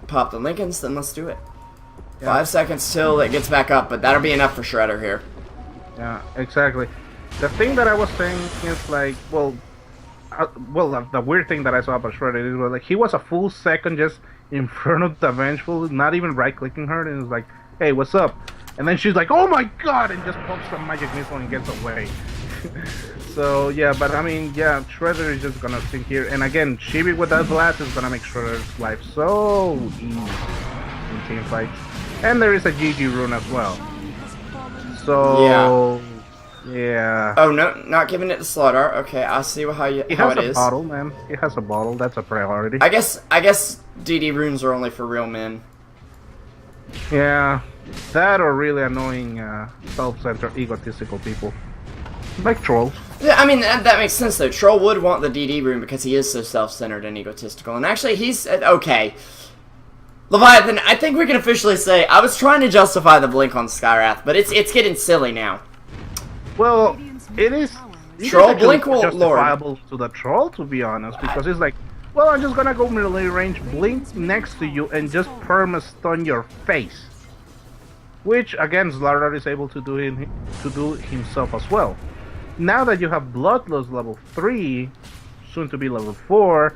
pop the Lincolns, then let's do it. Yeah. 5 seconds till it gets back up, but that'll be enough for Shredder here. Yeah, exactly. The thing that I was saying is like, the weird thing that I saw about Shredder is like he was a full second just in front of the Vengeful, not even right-clicking her, and it's like, hey, what's up? And then she's like, oh my god, and just pops the magic missile and gets away. So yeah, but I mean, yeah, Shredder is just gonna sink here, and again, Chibi with that blast is gonna make Shredder's life so easy in team fights. And there is a GG rune as well. So yeah. Oh no, not giving it to Slaughter. Okay, I see how He it has a is. bottle, man. He has a bottle. That's a priority. I guess DD runes are only for real men. Yeah, that or really annoying self-centered, egotistical people, like trolls. Yeah, I mean, that makes sense, though. Troll would want the DD rune because he is so self-centered and egotistical. And actually, he's... okay. Leviathan, I think we can officially say, I was trying to justify the blink on Skyrath, but it's getting silly now. Well, it is. Troll actually blink will justifiable to the troll, to be honest, because it's like, well, I'm just gonna go melee range, blink next to you, and just perma stun your face. Which again, Slardar is able to do himself as well. Now that you have Bloodlust level 3, soon to be level 4,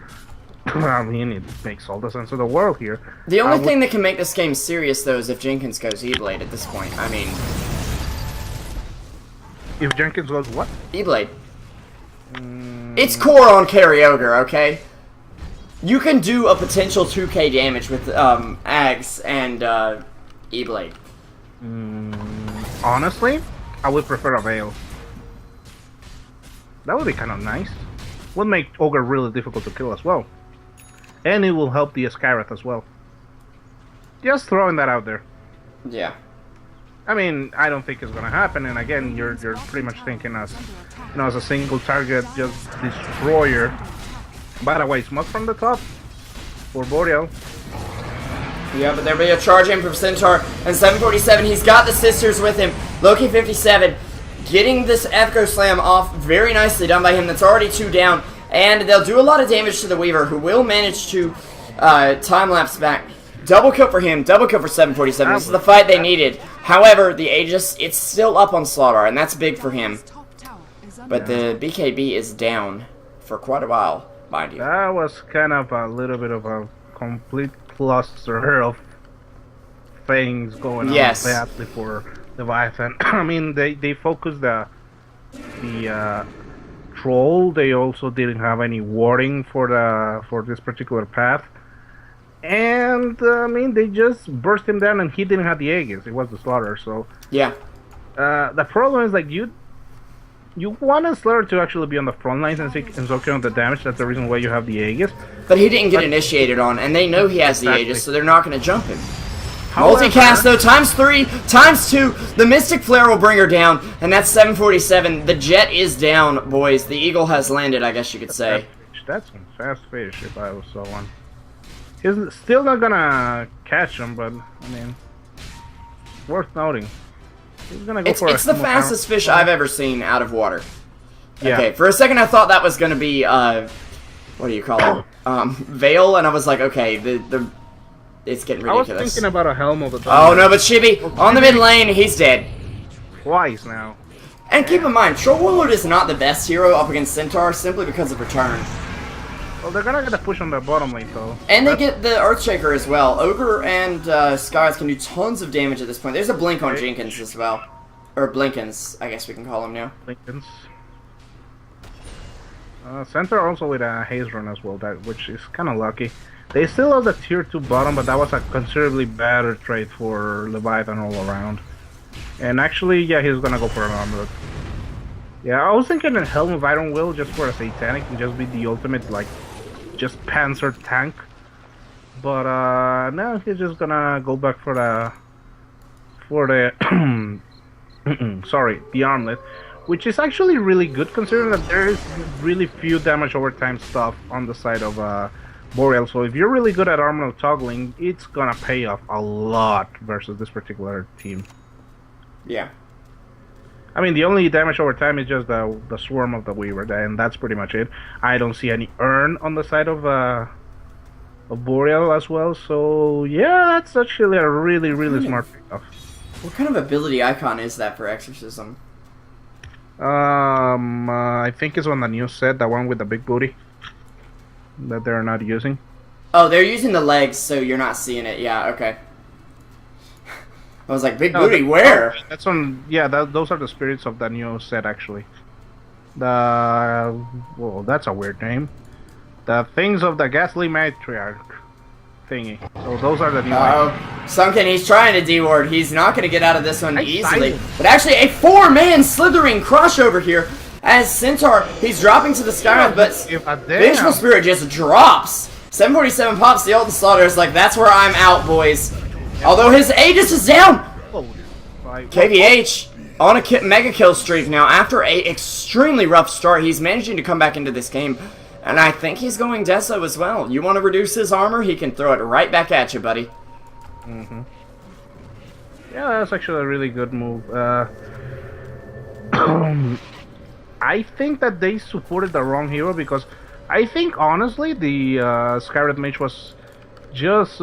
I mean, it makes all the sense of the world here. The only thing that can make this game serious, though, is if Jenkins goes E-Blade at this point. I mean... If Jenkins goes what? E-Blade. It's core on Carryogre, okay? You can do a potential 2k damage with Ags and E-Blade. Honestly, I would prefer a Veil. That would be kind of nice. Would make Ogre really difficult to kill as well. And it will help the Scarlet as well. Just throwing that out there. Yeah. I mean, I don't think it's gonna happen, and again, you're pretty much thinking as, you know, as a single target, just destroyer. By the way, smoke from the top for Boreal. Yeah, but there'll be a charge in from Centaur, and 747, he's got the sisters with him. Loki 57, getting this Echo Slam off very nicely done by him. That's already 2 down, and they'll do a lot of damage to the Weaver, who will manage to time-lapse back. Double kill for him, double kill for 747. This is the fight they needed. However, the Aegis, it's still up on Slaughter, and that's big for him. But the BKB is down for quite a while, mind you. That was kind of a little bit of a complete cluster of things going on badly for Leviathan. I mean, they focused the troll. They also didn't have any warding for this particular path. And I mean, they just burst him down, and he didn't have the Aegis. It was the Slaughter. So yeah, the problem is like you want a Slaughter to actually be on the front lines and soak on the damage. That's the reason why you have the Aegis. But he didn't get initiated on, and they know he has the Aegis, so they're not going to jump him. However, Multicast though, ×3, ×2. The Mystic Flare will bring her down, and that's 747. The jet is down, boys. The Eagle has landed, I guess you could say. That's some fast fish if I saw one. He's still not gonna catch him, but I mean, worth noting. He's gonna go it's the fastest fish I've ever seen out of water. Yeah. Okay, for a second I thought that was gonna be what do you call it? Veil, and I was like, okay, the it's getting I was ridiculous. thinking about a helm of the Oh no, but Chibi, on the mid lane, he's dead. twice now. And keep in mind, Troll Warlord is not the best hero up against Centaur simply because of return. Well, they're gonna get a push on the bottom lane though. And they get the Earthshaker as well. Ogre and Skies can do tons of damage at this point. There's a blink on Jenkins as well. Or Blinkins, I guess we can call him now. Lincolns. Center also with a haze run as well, which is kind of lucky. They still have the tier 2 bottom, but that was a considerably better trade for Leviathan all around. And actually, yeah, he's gonna go for an armor. Yeah, I was thinking a Helm of Iron Will just for a Satanic and just be the ultimate, like, just Panzer tank. But no, he's just gonna go back for the sorry, the armlet, which is actually really good considering that there is really few damage over time stuff on the side of Boreal. So if you're really good at armor toggling, it's gonna pay off a lot versus this particular team. Yeah. I mean, the only damage over time is just the swarm of the Weaver, and that's pretty much it. I don't see any urn on the side of Boreal as well. So yeah, that's actually a really smart pickup. What kind of ability icon is that for Exorcism? I think it's on the new set, the one with the big booty that they're not using. Oh, they're using the legs, so you're not seeing it. Yeah, okay. I was like, big booty, where? That's on. Yeah, those are the spirits of the new set, actually. Well, that's a weird name. The things of the ghastly matriarch thingy. So those are the new. Sunken, he's trying to D-ward. He's not going to get out of this one easily. silent. But actually, a 4-man slithering crush over here as Centaur. He's dropping to the sky, but Vengeful Spirit just drops. 747 pops the ult and Slaughter is like, that's where I'm out, boys. Although his Aegis is down. KVH on a mega kill streak now. After a extremely rough start, he's managing to come back into this game. And I think he's going Deso as well. You want to reduce his armor? He can throw it right back at you, buddy. Mm-hmm. Yeah, that's actually a really good move. I think that they supported the wrong hero because I think, honestly, the Skyred Mage was just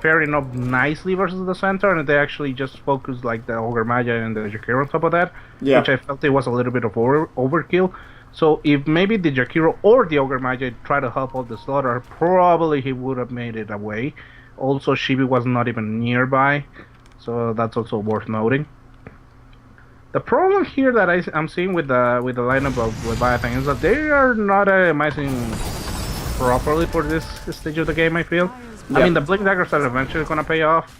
faring up nicely versus the Centaur, and they actually just focused like the Ogre Magi and the Jakiro on top of that, which I felt it was a little bit of overkill. So if maybe the Jakiro or the Ogre Magi tried to help out the Slaughter, probably he would have made it away. Also, Shibi was not even nearby, so that's also worth noting. The problem here that I'm seeing with the lineup of Leviathan is that they are not amazing properly for this stage of the game, I feel. I mean, the Blink Daggers are eventually going to pay off,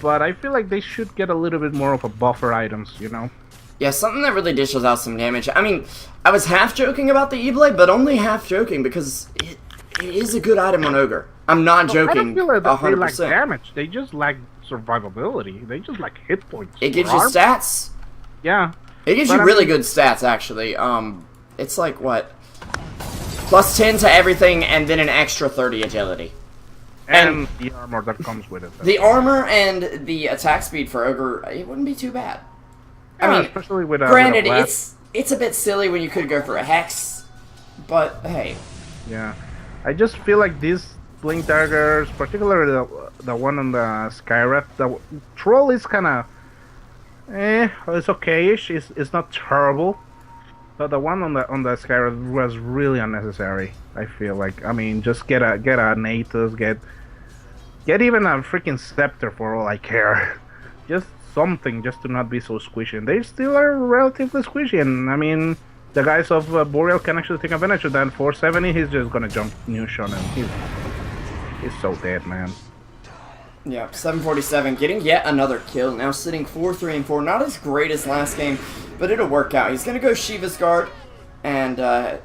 but I feel like they should get a little bit more of a buffer items, you know? Yeah, something that really dishes out some damage. I mean, I was half joking about the E-Blade, but only half joking because it is a good item on Ogre. I'm not joking. I don't feel like 100%. they lack damage. They just lack survivability. They just lack hit points. It gives you stats. Yeah. It gives you really good stats, actually. It's like, what? Plus 10 to everything, and then an extra 30 agility. And the armor that comes with it. The armor and the attack speed for Ogre, it wouldn't be too bad. Yeah, I mean, especially with granted, with a it's a bit silly when you could go for a Hex, but hey. Yeah. I just feel like these Blink Daggers, particularly the one on the Skywrath, the Troll is kind of... it's okay-ish. It's not terrible. But the one on the Skywrath was really unnecessary, I feel like. I mean, just get a Natus, get even a freaking Scepter for all I care. Just something just to not be so squishy. And they still are relatively squishy, and I mean, the guys of Boreal can actually take advantage of that. 470, he's just gonna jump Nush on him. He's so dead, man. Yeah, 747 getting yet another kill. Now sitting 4-3-4. Not as great as last game, but it'll work out. He's gonna go Shiva's Guard and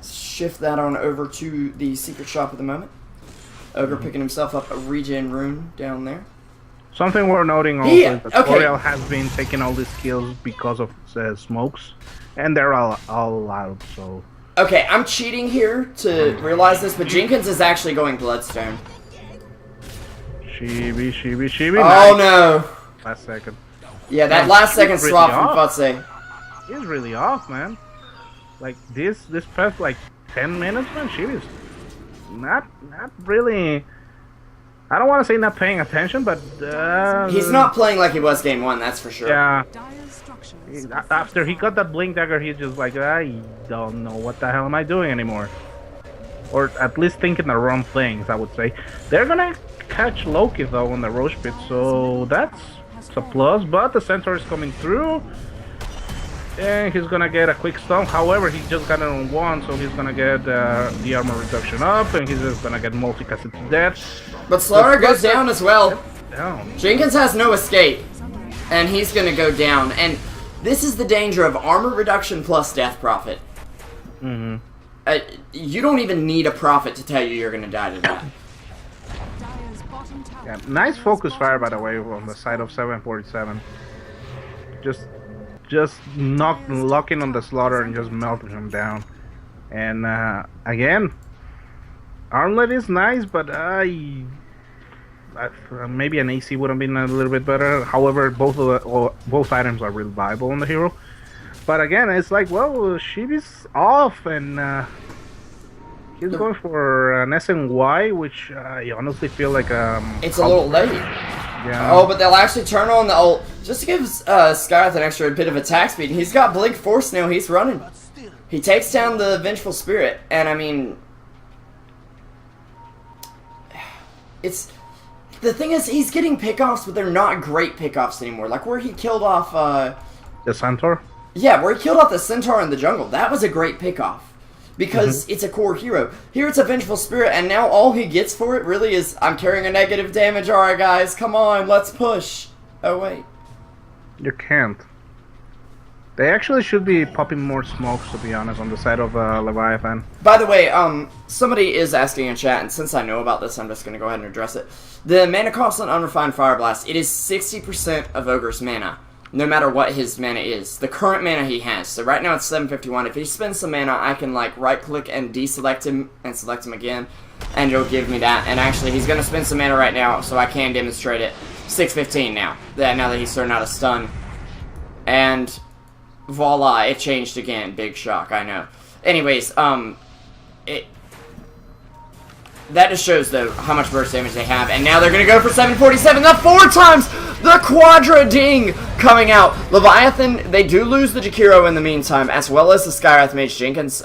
shift that on over to the secret shop at the moment. Ogre picking himself up a regen rune down there. Something we're noting also is that Boreal has been taking all these kills because of smokes, and they're all loud, so... Okay, I'm cheating here to realize this, but Jenkins is actually going Bloodstone. Shibi. Oh no! Last second. Yeah, that last second swap from Futse. He's really off, man. Like, this past, like, 10 minutes, man, Shibi's not really... I don't want to say not paying attention, but He's not playing like he was game 1, that's for sure. Yeah. Dire's structures. After he got that blink dagger, he's just like, I don't know what the hell am I doing anymore. Or at least thinking the wrong things, I would say. They're gonna catch Loki though on the Roche pit, so that's a plus. But the centaur is coming through, and he's gonna get a quick stun. However, he just got it on 1, so he's gonna get the armor reduction up, and he's just gonna get multicasted to death. But Slara goes down as well. Down. Jenkins has no escape, and he's gonna go down. And this is the danger of armor reduction plus death profit. Mm-hmm. You don't even need a prophet to tell you you're gonna die to that. Dire's bottom tower. Yeah, nice focus fire by the way on the side of 747. Just locking on the slaughter and just melting him down. And again, armlet is nice, but maybe an AC would have been a little bit better. However, both items are real viable on the hero. But again, it's like, well, Shibi's off, and he's going for an SNY, which I honestly feel like It's a little late. Yeah. Oh, but they'll actually turn on the ult just to give Skyrath an extra bit of attack speed. And he's got Blink Force now. He's running. He takes down the Vengeful Spirit, and I mean, it's the thing is he's getting pickoffs, but they're not great pickoffs anymore. Like where he killed off The centaur. yeah, where he killed off the Centaur in the jungle. That was a great pickoff. Because it's a core hero. Here it's a Vengeful Spirit, and now all he gets for it really is, I'm carrying a negative damage, alright guys, come on, let's push. Oh wait. You can't. They actually should be popping more smokes, to be honest, on the side of Leviathan. By the way, somebody is asking in chat, and since I know about this, I'm just gonna go ahead and address it. The mana cost on Unrefined Fire Blast, it is 60% of Ogre's mana. No matter what his mana is. The current mana he has. So right now it's 751. If he spends some mana, I can like right click and deselect him and select him again. And it'll give me that. And actually he's going to spend some mana right now so I can demonstrate it. 615 now. Now that he's thrown out a stun. And voila, it changed again. Big shock, I know. Anyways, that just shows, though, how much burst damage they have. And now they're going to go for 747. The 4 times! The Quadra Ding coming out. Leviathan, they do lose the Jakiro in the meantime, as well as the Skyrath Mage Jenkins.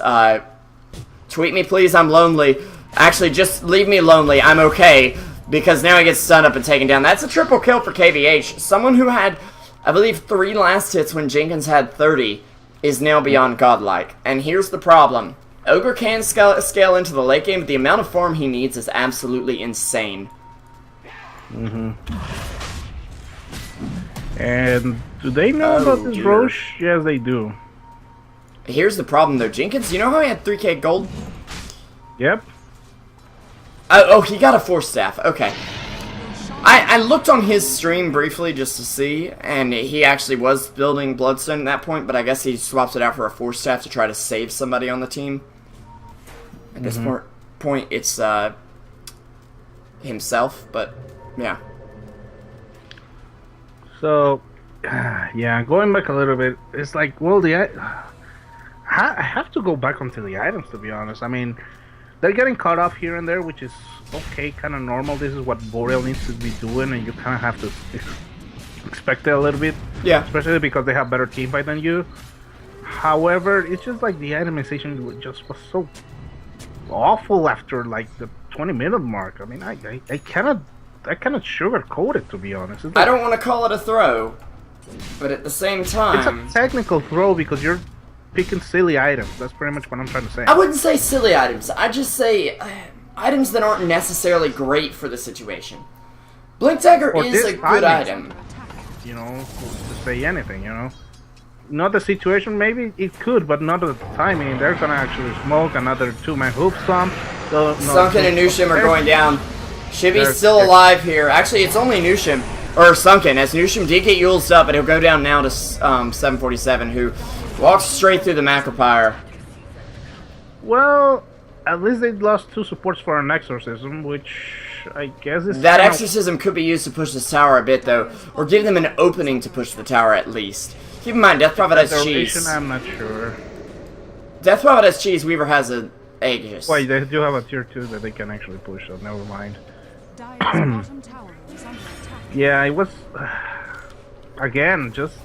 Tweet me, please. I'm lonely. Actually, just leave me lonely. I'm okay. Because now he gets stunned up and taken down. That's a triple kill for KVH. Someone who had, I believe, 3 last hits when Jenkins had 30 is now beyond godlike. And here's the problem. Ogre can scale into the late game, but the amount of farm he needs is absolutely insane. And do they know about this Roche? Yes, they do. Here's the problem, though. Jenkins, you know how he had 3k gold? Yep. Oh, he got a Force Staff. Okay. I looked on his stream briefly just to see, and he actually was building Bloodstone at that point, but I guess he swaps it out for a Force Staff to try to save somebody on the team. At this point, it's himself, but yeah. So, yeah, going back a little bit, it's like, well, I have to go back onto the items, to be honest. I mean, they're getting caught off here and there, which is okay, kind of normal. This is what Boreal needs to be doing, and you kind of have to expect it a little bit. Yeah. Especially because they have better teamfight than you. However, it's just like the itemization just was so awful after like the 20-minute mark. I mean, I cannot sugarcoat it, to be honest. I don't want to call it a throw, but at the same time, it's a technical throw because you're picking silly items. That's pretty much what I'm trying to say. I wouldn't say silly items. I'd just say items that aren't necessarily great for the situation. Blink Dagger Or is a good item. You know, to say anything, you know. Not the situation, maybe it could, but not at the timing. They're gonna actually smoke another 2-man hoop stomp. So, Sunken and Nushim are going down. Shibi's still alive here. Actually, it's only Nushim, or Sunken, as Nushim did get Yulesed up, and he'll go down now to 747, who walks straight through the Macropyre. Well, at least they lost 2 supports for an exorcism, which I guess is that exorcism could be used to push this tower a bit, though, or give them an opening to push the tower at least. Keep in mind, Death Prophet has cheese. I'm not sure. Death Prophet has cheese. Weaver has a Aegis. Wait, they do have a tier 2 that they can actually push, so never mind. Dire's bottom tower is under attack. Yeah, it was again just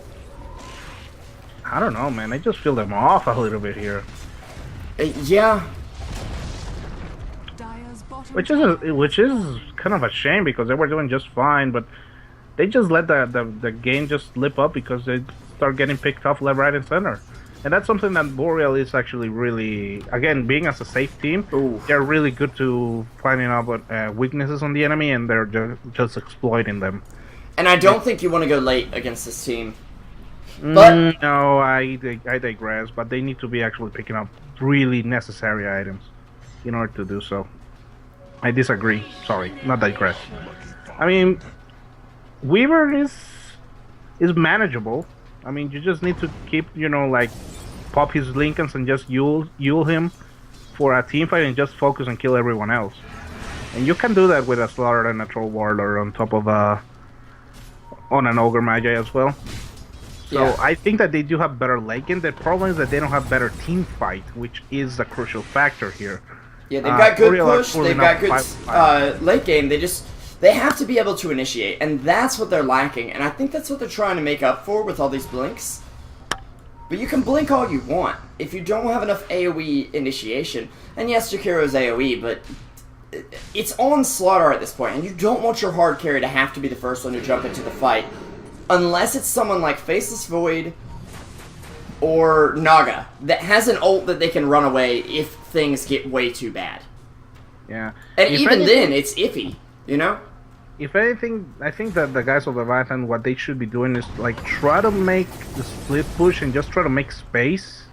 I don't know, man. I just feel them off a little bit here, Yeah. Dire's bottom which is kind of a shame because they were doing just fine, but they just let the game just slip up because they start getting picked off left, right, and center. And that's something that Boreal is actually really, again, being as a safe team, Ooh. they're really good to finding out what weaknesses on the enemy, and they're just exploiting them. And I don't think you want to go late against this team. But No, I digress, but they need to be actually picking up really necessary items in order to do so. I disagree. Sorry, not digress. I mean, Weaver is manageable. I mean, you just need to keep, like, pop his Lincolns and just yule him for a team fight and just focus and kill everyone else. And you can do that with a Slaughter and a Troll Warlord on top of on an Ogre Magi as well. So Yeah. I think that they do have better late game. The problem is that they don't have better team fight, which is the crucial factor here. yeah, they've got good Boreal are push. pulling They've got up good late game. They have to be able to initiate, and that's what they're lacking. And I think that's what they're trying to make up for with all these blinks. But you can blink all you want if you don't have enough AoE initiation. And yes, Jakiro's AoE, but it's on Slaughter at this point, and you don't want your hard carry to have to be the first one to jump into the fight. Unless it's someone like Faceless Void or Naga that has an ult that they can run away if things get way too bad. Yeah. And If even anything- then, it's iffy, you know? If anything, I think that the guys of Leviathan, what they should be doing is like try to make the split push and just try to make space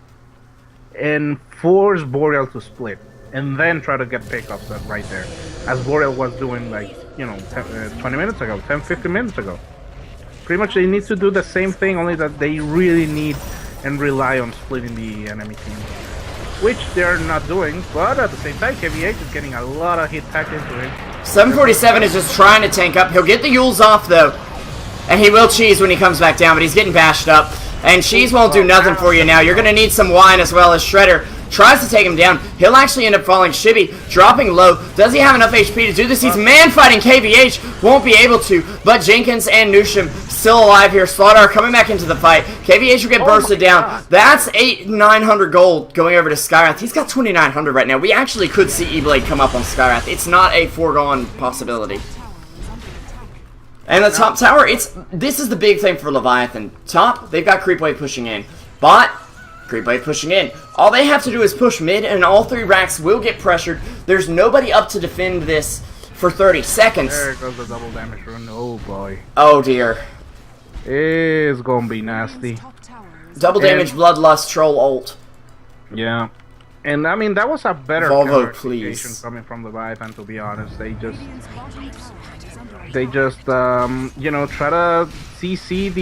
and force Boreal to split, and then try to get pickups right there, as Boreal was doing 20 minutes ago, 10-15 minutes ago. Pretty much they need to do the same thing, only that they really need and rely on splitting the enemy team, which they're not doing. But at the same time, KVH is getting a lot of hit packed into him. 747 is just trying to tank up. He'll get the Yules off, though. And he will cheese when he comes back down, but he's getting bashed up. And cheese won't do nothing for you now. You're going to need some wine as well as Shredder tries to take him down. He'll actually end up falling. Shibby dropping low. Does he have enough HP to do this? He's man-fighting KVH. Won't be able to. But Jenkins and Nusham still alive here. Slaughter coming back into the fight. KVH will get bursted down. That's 900 gold going over to Skyrath. He's got 2,900 right now. We actually could see E-Blade come up on Skyrath. It's not a foregone possibility. And the top tower, this is the big thing for Leviathan. Top, they've got Creepwave pushing in. Bot, Creepwave pushing in. All they have to do is push mid, and all three racks will get pressured. There's nobody up to defend this for 30 seconds. There goes the double damage run. Oh boy. Oh dear. It's gonna be nasty. top tower is Double damage, Bloodlust, Troll ult. Yeah. And I mean, that was a better Volvo, counter please. application coming from Leviathan, to be honest. They just, Radiant's bottom tower is under attack. try to CC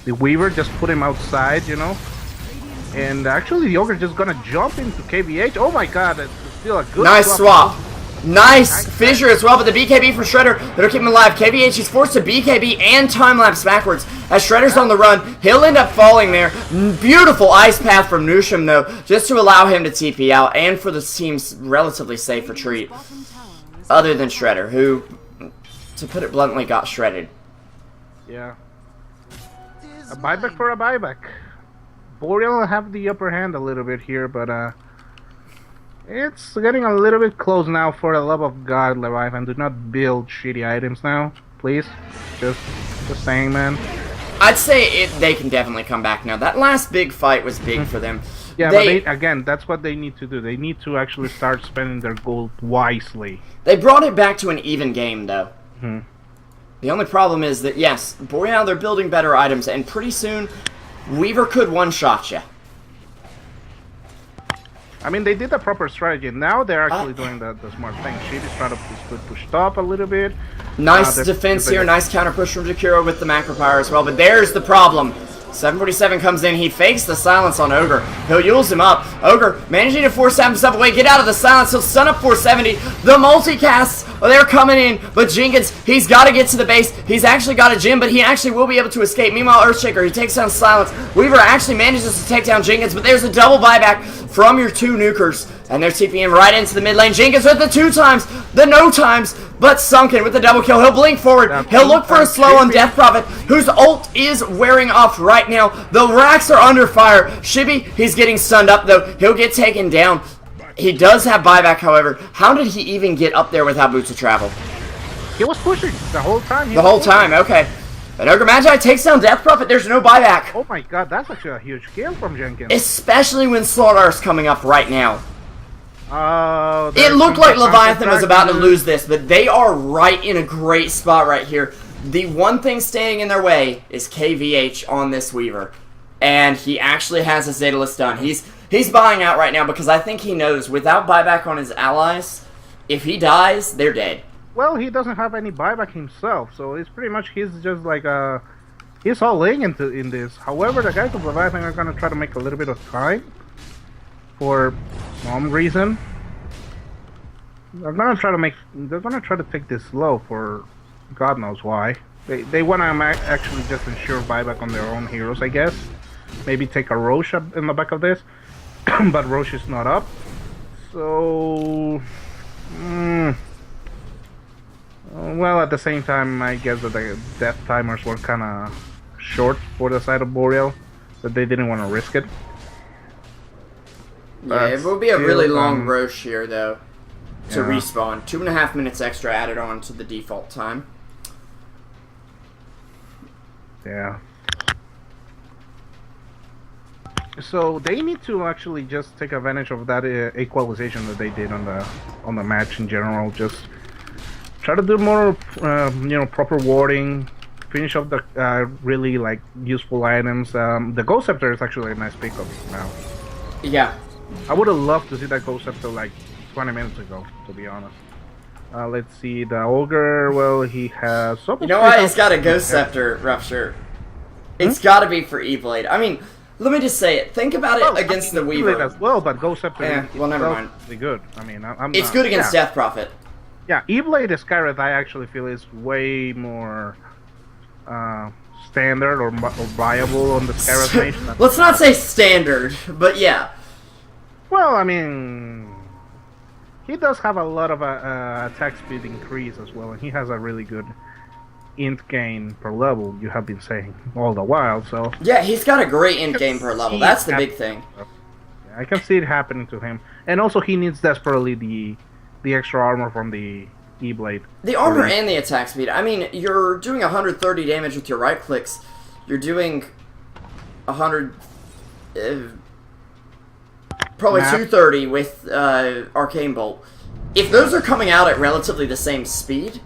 the Weaver, just put him outside, And actually, the Ogre just gonna jump into KVH. Oh my god, that's still a good Nice swap. Nice fissure as well, but the BKB for Shredder, that'll keep him alive. KVH, he's forced to BKB and time-lapse backwards. As Shredder's on the run, he'll end up falling there. Beautiful ice path from Nusham, though, just to allow him to TP out and for the team's relatively safe retreat. Bottom tower is Other than Shredder, who, to put it bluntly, got shredded. Yeah. A buyback for a buyback. Boreal will have the upper hand a little bit here, but it's getting a little bit close now. For the love of God, Leviathan, do not build shitty items now, please. Just saying, man. I'd say they can definitely come back now. That last big fight was big for them. Yeah, but again, that's what they need to do. They need to actually start spending their gold wisely. They brought it back to an even game, though. Hmm. The only problem is that, yes, Boreal, they're building better items, and pretty soon, Weaver could one-shot you. I mean, they did the proper strategy. Now they're actually doing the smart thing. Sheep is trying to push top a little bit. Nice defense here, nice counter push from Jakiro with the macro power as well, but there's the problem. 747 comes in, he fakes the silence on Ogre. He'll use him up. Ogre managing to force himself away, get out of the silence, he'll stun up 470. The multicasts, they're coming in, but Jenkins, he's got to get to the base. He's actually got a gem, but he actually will be able to escape. Meanwhile, Earthshaker, he takes down Silence. Weaver actually manages to take down Jenkins, but there's a double buyback from your two nukers And they're TPing right into the mid lane. Jenkins with the 2 times, the no times, but Sunken with the double kill. He'll blink forward. He'll look for a slow on Death Prophet, whose ult is wearing off right now. The racks are under fire. Shibby, he's getting stunned up though. He'll get taken down. He does have buyback, however. How did he even get up there without boots of travel? He was pushing the whole time. The whole time, okay. But Ogre Magi takes down Death Prophet. There's no buyback. Oh my god, that's actually a huge kill from Jenkins. Especially when Slaughter's coming up right now. Oh, It looked like Leviathan was about to lose this, but they are right in a great spot right here. The one thing staying in their way is KVH on this Weaver. And he actually has his Daedalus done. He's buying out right now because I think he knows without buyback on his allies, if he dies, they're dead. Well, he doesn't have any buyback himself, so it's pretty much he's just like he's all in this. However, the guys of Leviathan are gonna try to make a little bit of time for some reason. They're gonna try to take this slow for God knows why. They want to actually just ensure buyback on their own heroes, I guess. Maybe take a Roche up in the back of this, but Roche is not up, so. Well, at the same time, I guess that the death timers were kind of short for the side of Boreal, that they didn't want to risk it. Yeah, it will be a really long Roche here, though, to respawn. 2.5 minutes extra added on to the default time. Yeah. So they need to actually just take advantage of that equalization that they did on the match in general. Just try to do more, proper warding. Finish off the really useful items. The Ghost Scepter is actually a nice pickup now. Yeah. I would have loved to see that Ghost Scepter 20 minutes ago, to be honest. Let's see, the Ogre, well, he has... You know why he's got a Ghost Scepter, Rupture? It's gotta be for E-Blade. I mean, let me just say it. Think about it against the Weaver. As well, but Ghost Scepter well, never mind. Really good. I mean, it's good against Death Prophet. Yeah, E-Blade Skyreth, I actually feel is way more standard or viable on the Skyreth mage. Let's not say standard, but yeah. Well, I mean, he does have a lot of attack speed increase as well, and he has a really good int gain per level, you have been saying all the while, so... Yeah, he's got a great int gain per level, that's the big thing. Yeah, I can see it happening to him. And also he needs desperately the extra armor from the E-Blade. The armor and the attack speed. I mean, you're doing 130 damage with your right clicks. You're doing 100... probably 230 with Arcane Bolt. If those are coming out at relatively the same speed,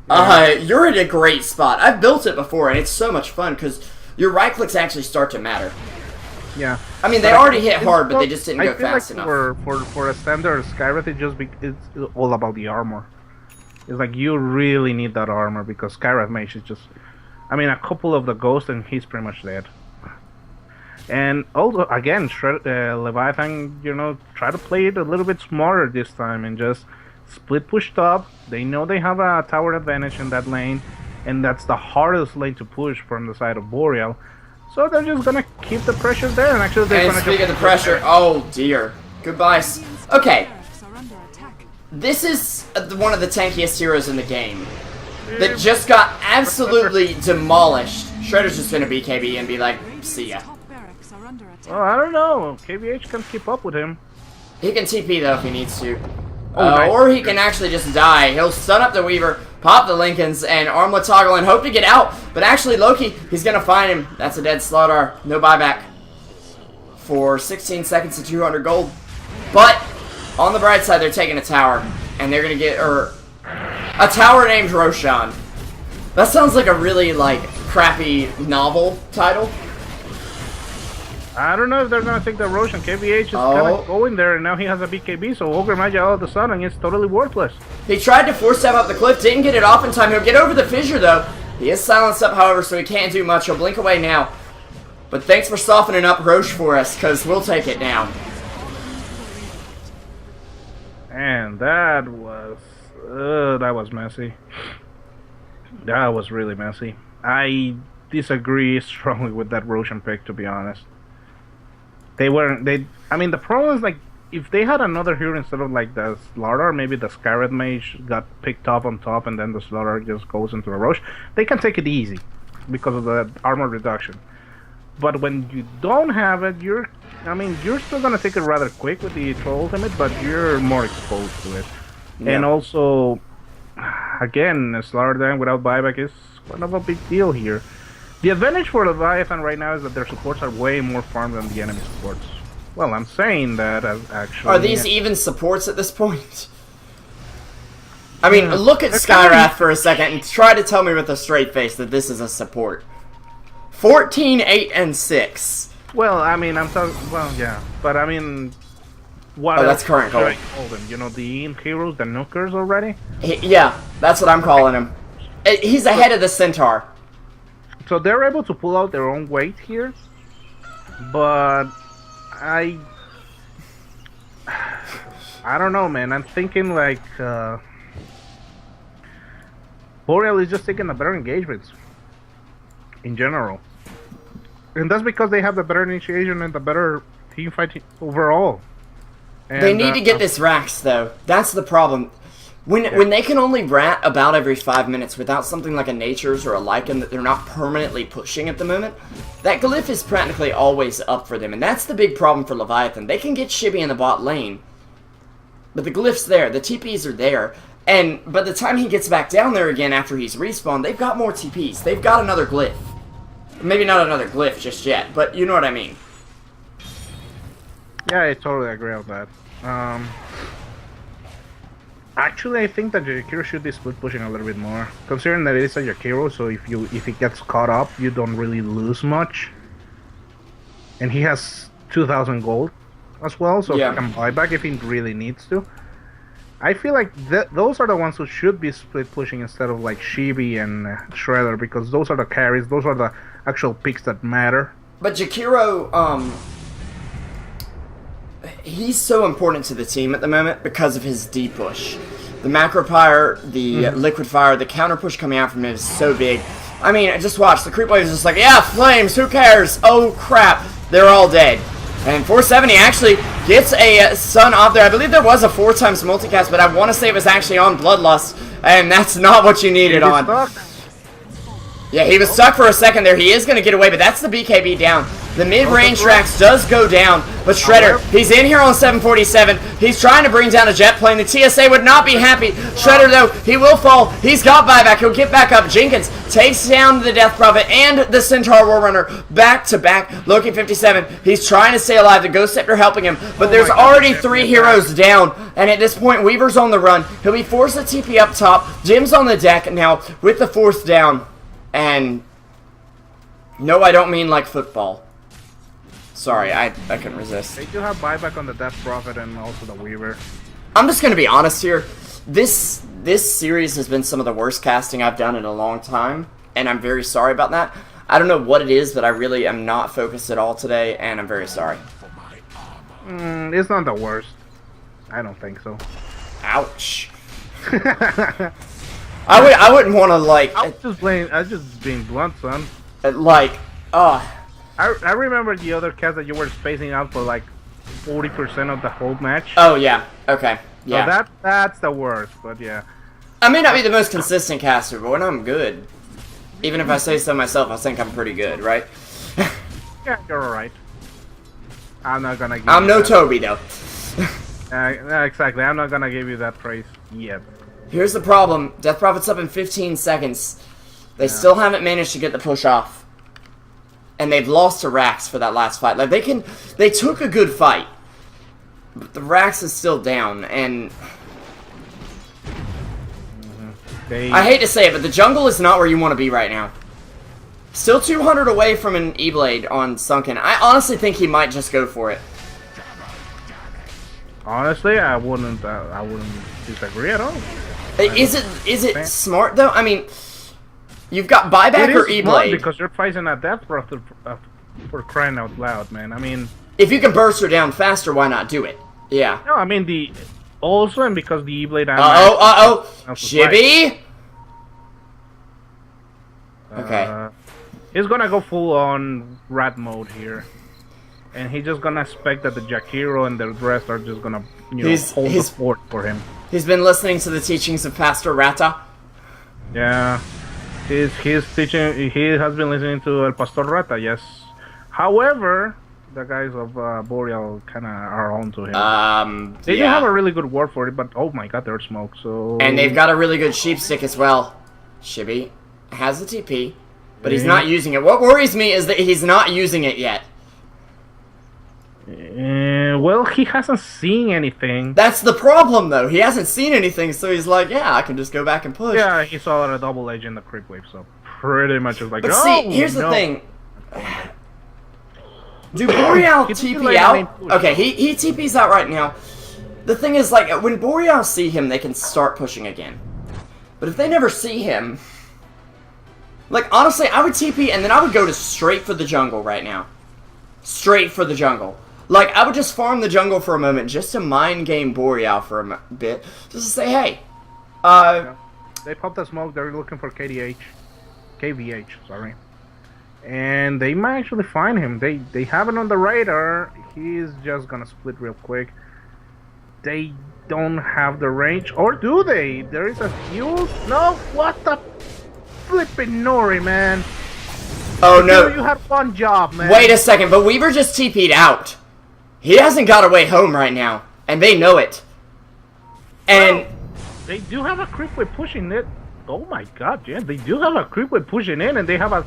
you're in a great spot. I've built it before, and it's so much fun, because your right clicks actually start to matter. Yeah. I mean, they already hit hard, but they just didn't go fast enough. For a standard Skyreth, it's all about the armor. It's like, you really need that armor, because Skyreth Mage is just... I mean, a couple of the ghosts, and he's pretty much dead. And also, again, Leviathan, try to play it a little bit smarter this time and just split push top. They know they have a tower advantage in that lane, and that's the hardest lane to push from the side of Boreal. So they're just gonna keep the pressure there, and actually they're gonna... Speaking of the pressure, oh dear. Goodbye. Okay. This is one of the tankiest heroes in the game that just got absolutely demolished. Shredder's just gonna BKB and be like, see ya. Well, I don't know. KVH can keep up with him. He can TP though if he needs to. Nice. Or he can actually just die. He'll stun up the Weaver, pop the Lincolns, and armlet toggle and hope to get out. But actually, Loki, he's going to find him. That's a dead Slaughter. No buyback. For 16 seconds to 200 gold. But, on the bright side, they're taking a tower. And they're going to get, a tower named Roshan. That sounds like a really, crappy novel title. I don't know if they're going to take the Roshan. KVH is kind of going there, and now he has a BKB, so Ogre Magi all of a sudden is totally worthless. He tried to force step up the cliff, didn't get it off in time. He'll get over the fissure, though. He is silenced up, however, so he can't do much. He'll blink away now. But thanks for softening up Roche for us, because we'll take it now. And that was messy. That was really messy. I disagree strongly with that Roshan pick, to be honest. I mean, the problem is, if they had another hero instead of like the Slaughter, maybe the Scarlet Mage got picked up on top and then the Slaughter just goes into a rush, they can take it easy because of the armor reduction. But when you don't have it, you're still gonna take it rather quick with the Troll Ultimate, but you're more exposed to it. Yeah. And also, again, Slaughter Dam without buyback is kind of a big deal here. The advantage for Leviathan right now is that their supports are way more farmed than the enemy supports. Well, I'm saying that as actually... Are these even supports at this point? I mean, look at Skywrath for a second and try to tell me with a straight face that this is a support. 14, 8, and 6. Well, I mean, I'm talking... Well, yeah. But, I mean... What that's current goal. I call them? You know, the Imp Heroes, the Nukers already? Yeah, that's what I'm calling him. He's ahead of the Centaur. So they're able to pull out their own weight here. But... I don't know, man. I'm thinking like Boreal is just taking the better engagements in general, and that's because they have the better initiation and the better team fight overall. And, they need to get this Rax though. That's the problem. When they can only rat about every 5 minutes without something like a Nature's or a Lycan that they're not permanently pushing at the moment, that Glyph is practically always up for them, and that's the big problem for Leviathan. They can get Shibby in the bot lane, but the Glyph's there, the TPs are there, and by the time he gets back down there again after he's respawned, they've got more TPs. They've got another Glyph. Maybe not another Glyph just yet, but you know what I mean. Yeah, I totally agree with that. Actually, I think that Jakiro should be split pushing a little bit more, considering that it is a Jakiro. So if it gets caught up, you don't really lose much. And he has 2,000 gold as well, so he can buy back if he really needs to. I feel like those are the ones who should be split pushing instead of like Shibi and Shredder, because those are the carries. Those are the actual picks that matter. But Jakiro, he's so important to the team at the moment because of his D push. The macro fire, the liquid fire, the counter push coming out from him is so big. I mean, just watch. The creep wave is just like, yeah, flames, who cares? Oh, crap. They're all dead. And 470 actually gets a stun off there. I believe there was a 4 times multicast, but I want to say it was actually on Bloodlust. And that's not what you needed on. Yeah, he was stuck for a second there. He is going to get away, but that's the BKB down. The mid-range tracks does go down, but Shredder, he's in here on 747. He's trying to bring down a jet plane. The TSA would not be happy. Shredder, though, he will fall. He's got buyback. He'll get back up. Jenkins takes down the Death Prophet and the Centaur Warrunner back-to-back. Loki 57, he's trying to stay alive. The Ghost Scepter helping him, but there's already 3 heroes down, and at this point, Weaver's on the run. He'll be forced to TP up top. Jim's on the deck now with the 4th down. And no, I don't mean like football. Sorry, I couldn't resist. They do have buyback on the Death Prophet and also the Weaver. I'm just gonna be honest here. This series has been some of the worst casting I've done in a long time, and I'm very sorry about that. I don't know what it is, but I really am not focused at all today, and I'm very sorry. It's not the worst. I don't think so. Ouch. I wouldn't want to like. I was just being blunt, son. I remember the other cast that you were spacing out for like 40% of the whole match. Oh yeah. Okay. Yeah. So that's the worst, but yeah. I may not be the most consistent caster, but when I'm good, even if I say so myself, I think I'm pretty good, right? Yeah, you're alright. I'm not gonna. I'm no Toby though. Exactly. I'm not gonna give you that praise yet. Here's the problem. Death Prophet's up in 15 seconds. They still haven't managed to get the push off. And they've lost to Rax for that last fight. Like, they took a good fight. But the Rax is still down, and... I hate to say it, but the jungle is not where you want to be right now. Still 200 away from an E-Blade on Sunken. I honestly think he might just go for it. Honestly, I wouldn't disagree at all. Is it smart though? I mean, you've got buyback or E-Blade. Because you're fighting a Death Prophet for crying out loud, man. I mean, if you can burst her down faster, why not do it? Yeah. No, I mean and because the E-Blade. Shibby. Okay. He's gonna go full on rat mode here. and he's just gonna expect that the Jakiro and the rest are just gonna, hold the fort for him. He's been listening to the teachings of Pastor Rata. Yeah, he's teaching. He has been listening to El Pastor Rata. Yes. However, the guys of Boreal kind of are on to him. They do have a really good word for it, but oh my god, there's smoke. So and they've got a really good sheep stick as well. Shibby has the TP, but he's not using it. What worries me is that he's not using it yet. Well, he hasn't seen anything. That's the problem, though. He hasn't seen anything, so he's like, yeah, I can just go back and push. Yeah, he saw a double edge in the creep wave, so pretty much was like, but see, here's the thing. Do Boreal TP out? Okay, he TP's out right now. The thing is, like, when Boreal see him, they can start pushing again. But if they never see him... Like, honestly, I would TP and then I would go to straight for the jungle right now. Straight for the jungle. Like, I would just farm the jungle for a moment just to mind game Boreal for a bit. Just to say, hey, yeah. They popped the smoke, they're looking for KVH, sorry. And they might actually find him. They have it on the radar. He's just gonna split real quick. They don't have the range, or do they? There is a fuse? No, what the flipping Nori, man. Oh no. You had one job, man. Wait a second, but Weaver just TP'd out. He hasn't got away home right now, and they know it. And well, they do have a creep wave pushing it. Oh my god, yeah, they do have a creep wave pushing in, and they have a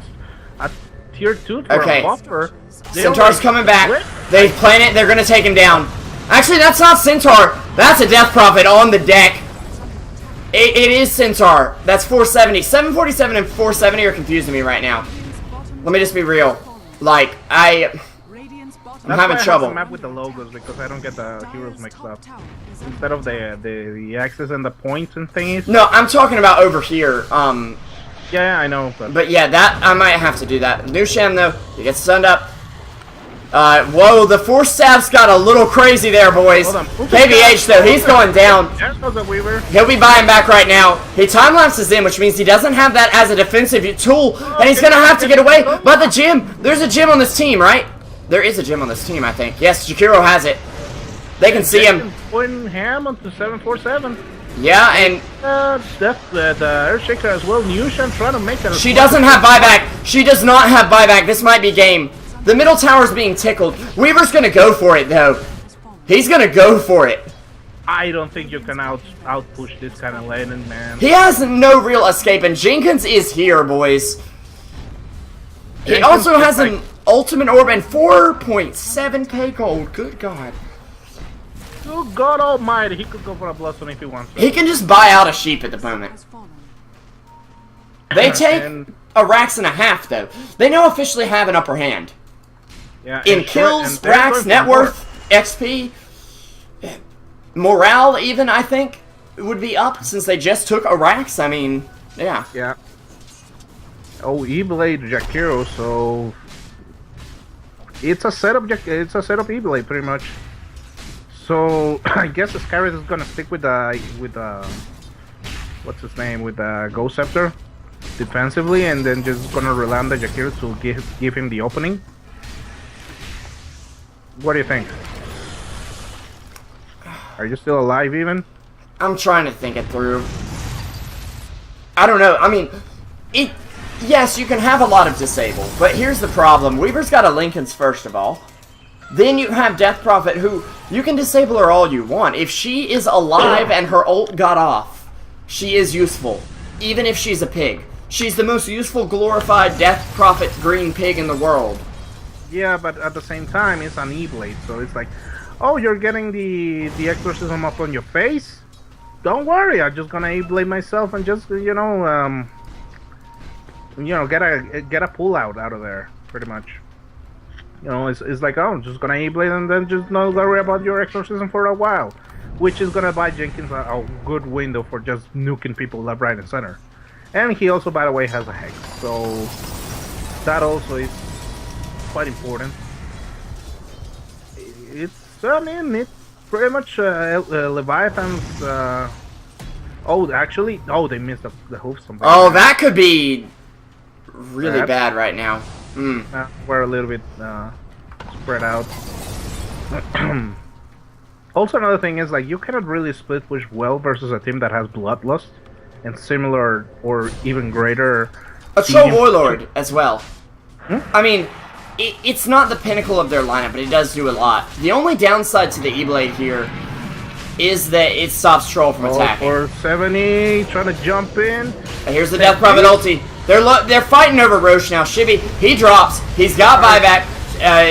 tier 2 for a buffer. Centaur's coming back. They plan it, they're gonna take him down. Actually, that's not Centaur. That's a Death Prophet on the deck. It is Centaur. That's 470. 747 and 470 are confusing me right now. Let me just be real. Like, I'm having trouble. I map with the logos because I don't get the heroes mixed up. Instead of the axes and the points and things. No, I'm talking about over here. Yeah, I know. But yeah, that I might have to do that. Nusham though, he gets stunned up. Whoa, the force staff's got a little crazy there, boys. KVH though, he's going down. He'll be buying back right now. He time lapses in, which means he doesn't have that as a defensive tool, and he's gonna have to get away. But the gym, there's a gym on this team, right? There is a gym on this team, I think. Yes, Jakiro has it. They can see him. Putting ham onto 747. Yeah, and the Earthshaker as well. Nushan trying to make that. She doesn't have buyback. She does not have buyback. This might be game. The middle tower's being tickled. Weaver's gonna go for it though. He's gonna go for it. I don't think you can out push this kind of laning, man. He has no real escape, and Jenkins is here, boys. He also has an ultimate orb and 4.7k gold. Good God. Good God Almighty, he could go for a Bloodstone if he wants to. He can just buy out a sheep at the moment. They take a Rax and a half, though. They now officially have an upper hand. Yeah, in kills, Rax, net worth, XP, morale even, I think, would be up since they just took a Rax. I mean, yeah. Yeah. Oh, E-Blade Jakiro, so it's a setup. It's a setup E-Blade pretty much. So I guess Skyris is gonna stick with what's his name, with the Ghost Scepter defensively, and then just gonna rely on the Jakiro to give him the opening. What do you think? Are you still alive even? I'm trying to think it through. I don't know. I mean, yes, you can have a lot of disable, but here's the problem. Weaver's got a Lincoln's first of all. Then you have Death Prophet, who you can disable her all you want. If she is alive and her ult got off, she is useful. Even if she's a pig. She's the most useful glorified Death Prophet green pig in the world. Yeah, but at the same time, it's an E-Blade, so it's like, oh, you're getting the exorcism up on your face? Don't worry, I'm just gonna E-Blade myself and just, get a pull out of there, pretty much. It's like, oh, I'm just gonna E-Blade and then just not worry about your exorcism for a while. Which is gonna buy Jenkins a good window for just nuking people left, right, and center. And he also, by the way, has a Hex, so that also is quite important. It's pretty much Leviathan's, they missed the hoof somehow. Oh, that could be really bad right now. We're a little bit spread out. Also, another thing is, like, you cannot really split push well versus a team that has Bloodlust and similar or even greater... A Troll Warlord as well. I mean, it's not the pinnacle of their lineup, but it does do a lot. The only downside to the E-Blade here is that it stops Troll from attacking. 470, trying to jump in. And here's the Death Prophet ulti. They're fighting over Roche now. Shibby, he drops. He's got buyback.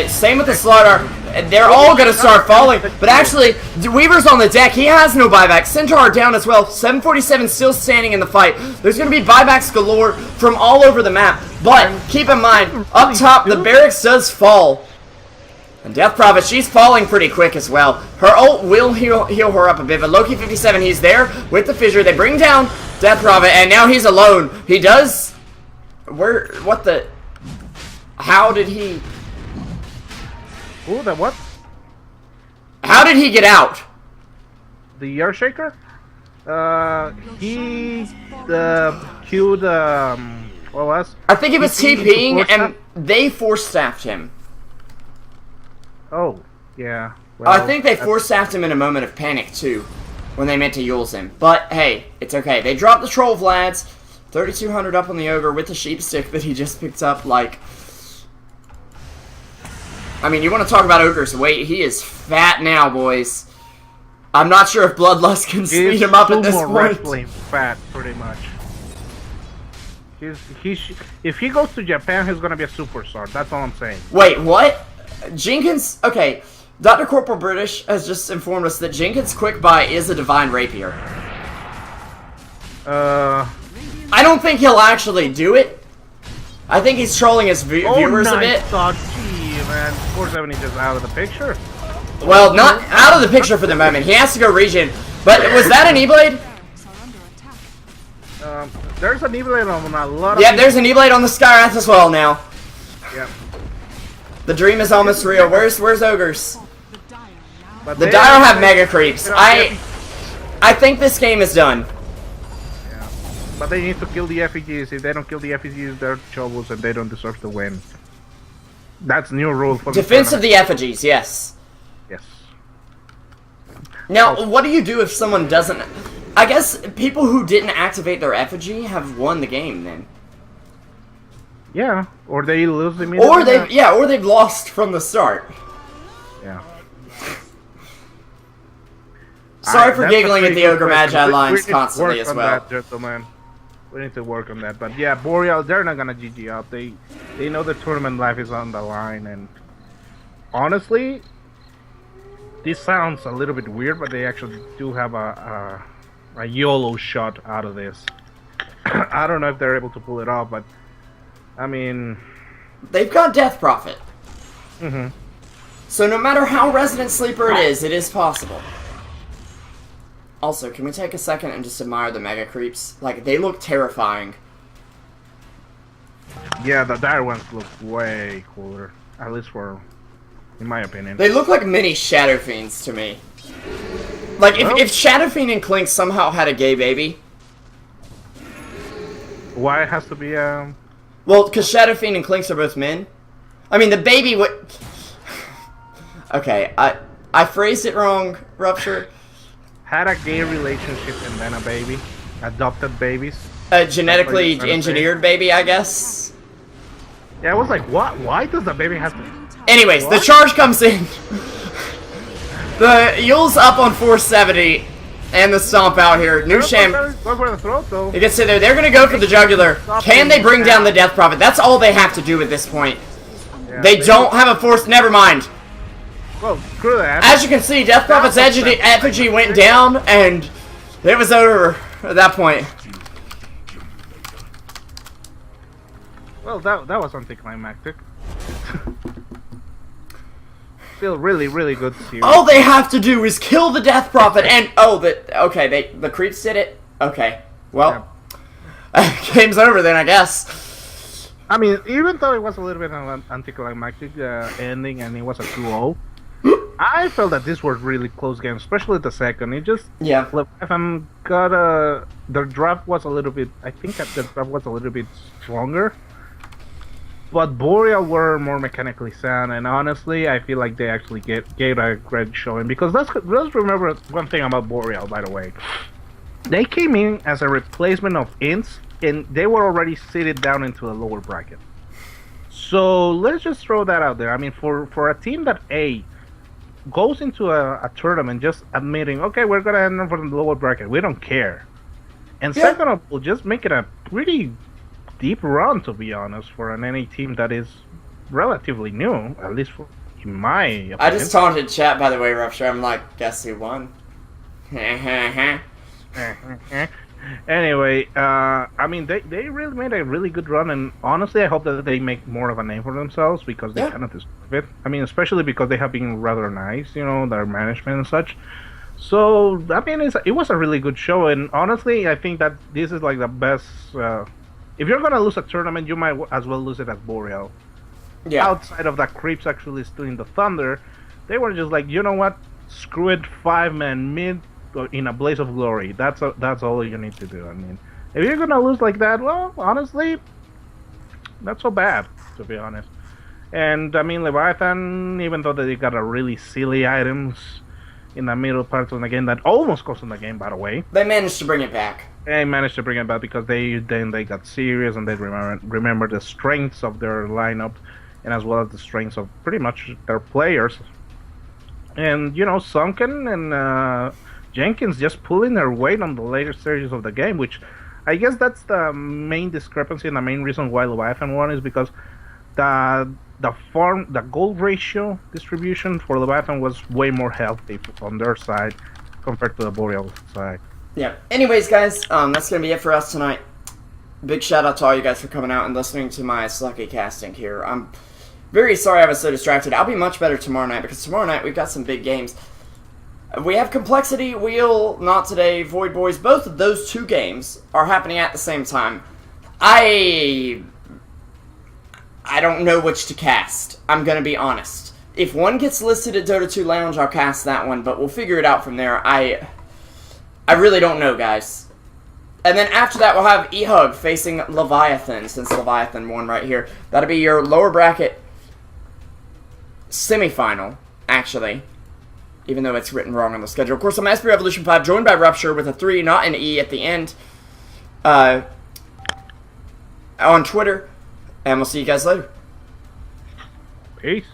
Same with the Slardar. They're all going to start falling. But actually, Weaver's on the deck. He has no buyback. Centaur down as well. 747 still standing in the fight. There's going to be buybacks galore from all over the map. But keep in mind, up top, the barracks does fall. And Death Prophet, she's falling pretty quick as well. Her ult will heal her up a bit. But Loki 57, he's there with the fissure. They bring down Death Prophet, and now he's alone. He does... What the... How did he... Ooh, that what? How did he get out? The Earthshaker? He queued what was? I think it was TPing force and they force staffed him. Oh, yeah. Well, I think they force staffed him in a moment of panic too, when they meant to Yules him. But hey, it's okay. They dropped the Troll Vlads, 3,200 up on the Ogre with the sheep stick that he just picked up. Like, I mean, you want to talk about Ogre's weight? He is fat now, boys. I'm not sure if Bloodlust can speed him up at this point. Wrestling fat, pretty much. If he goes to Japan, he's gonna be a superstar. That's all I'm saying. Wait, what? Jenkins? Okay, Dr. Corporal British has just informed us that Jenkins' quick buy is a divine rapier. I don't think he'll actually do it. I think he's trolling his viewers a bit. Man, 470 just out of the picture. Well, not out of the picture for the moment. He has to go region. But was that an E-Blade? There's an E-Blade on a lot of... Yeah, there's an E-Blade on the Skyrath as well now. Yep. The dream is almost real. Where's Ogres? But The Dire have Mega Creeps. I think this game is done. Yeah. But they need to kill the effigies. If they don't kill the effigies, they're troubles and they don't deserve to win. That's new rule for Defense of the effigies, yes. Yes. Now, what do you do if someone doesn't... I guess people who didn't activate their effigy have won the game then. Yeah, or they lose immediately. Or they've lost from the start. Yeah. Sorry for That's a giggling at pretty the good Ogre question. Magi We lines need to constantly work as on well. that, gentlemen. We need to work on that. But yeah, Boreal, they're not gonna GG up. They know the tournament life is on the line, and honestly, this sounds a little bit weird, but they actually do have a YOLO shot out of this. I don't know if they're able to pull it off, but I mean, They've got Death Prophet. mm-hmm. So no matter how Resident Sleeper it is possible. Also, can we take a second and just admire the Mega Creeps? Like, they look terrifying. Yeah, the dire ones look way cooler, at least in my opinion. They look like mini Shadow Fiends to me. Like, if Shadow Fiend and Clink somehow had a gay baby... Why it has to be Well, because Shadow Fiend and Clinks are both men. I mean, the baby would... Okay, I phrased it wrong, Rupture. had a gay relationship and then a baby, adopted babies. A genetically engineered baby, I guess. Yeah, I was like, what? Why does the baby have to? Anyways, What? the charge comes in. The Yule's up on 470, and the stomp out here. New Sham. Go for the throat, though. You can see there. They're gonna go for the jugular. Can they bring down the Death Prophet? That's all they have to do at this point. Yeah, They don't have a force. Never mind. Well, screw that. As you can see, Death Prophet's effigy went down, and it was over at that point. Well, that was anticlimactic. Still really, really good series. All they have to do is kill the Death Prophet, and okay, the creeps did it. Okay, well, game's over then, I guess. I mean, even though it was a little bit of an anticlimactic ending, and it was a 2-0, I felt that this was really close game, especially the second. It just Yeah. if I'm the draft was a little bit. I think that the draft was a little bit stronger. But Boreal were more mechanically sound, and honestly, I feel like they actually gave a great showing. Because let's remember one thing about Boreal, by the way. They came in as a replacement of Ints, and they were already seated down into a lower bracket. So let's just throw that out there. I mean, for a team that goes into a tournament just admitting, okay, we're gonna end up in the lower bracket, we don't care. And Yeah. second of all, just making a pretty deep run, to be honest, for an NA team that is relatively new, at least in my opinion. I just taunted chat, by the way, Rupture. I'm like, guess who won? Anyway, I mean, they really made a really good run, and honestly, I hope that they make more of a name for themselves because they Yeah. kind of deserve it. I mean, especially because they have been rather nice, their management and such. So, I mean, it was a really good show, and honestly, I think that this is like the best. If you're gonna lose a tournament, you might as well lose it at Boreal. Yeah. Outside of that, Creeps actually stealing the thunder, they were just like, you know what? Screw it, 5-man mid in a blaze of glory. That's all you need to do. I mean, if you're gonna lose like that, well, honestly, not so bad, to be honest. And I mean, Leviathan, even though they got a really silly items in the middle part of the game that almost cost them the game, by the way. They managed to bring it back. They managed to bring it back because they got serious and they remember the strengths of their lineup, and as well as the strengths of pretty much their players. And Sunken and Jenkins just pulling their weight on the later stages of the game, which I guess that's the main discrepancy and the main reason why Leviathan won is because the gold ratio distribution for Leviathan was way more healthy on their side compared to the Boreal side. Yeah. Anyways, guys, that's gonna be it for us tonight. Big shout out to all you guys for coming out and listening to my slucky casting here. I'm very sorry I was so distracted. I'll be much better tomorrow night because tomorrow night we've got some big games. We have Complexity, Wheel, Not Today, Void Boys. Both of those two games are happening at the same time. I don't know which to cast. I'm gonna be honest. If one gets listed at Dota 2 Lounge, I'll cast that one, but we'll figure it out from there. I really don't know, guys. And then after that, we'll have E-Hug facing Leviathan, since Leviathan won right here. That'll be your lower bracket semifinal, actually. Even though it's written wrong on the schedule. Of course, I'm SP Revolution 5, joined by Rupture with a 3, not an E at the end. On Twitter. And we'll see you guys later. Peace.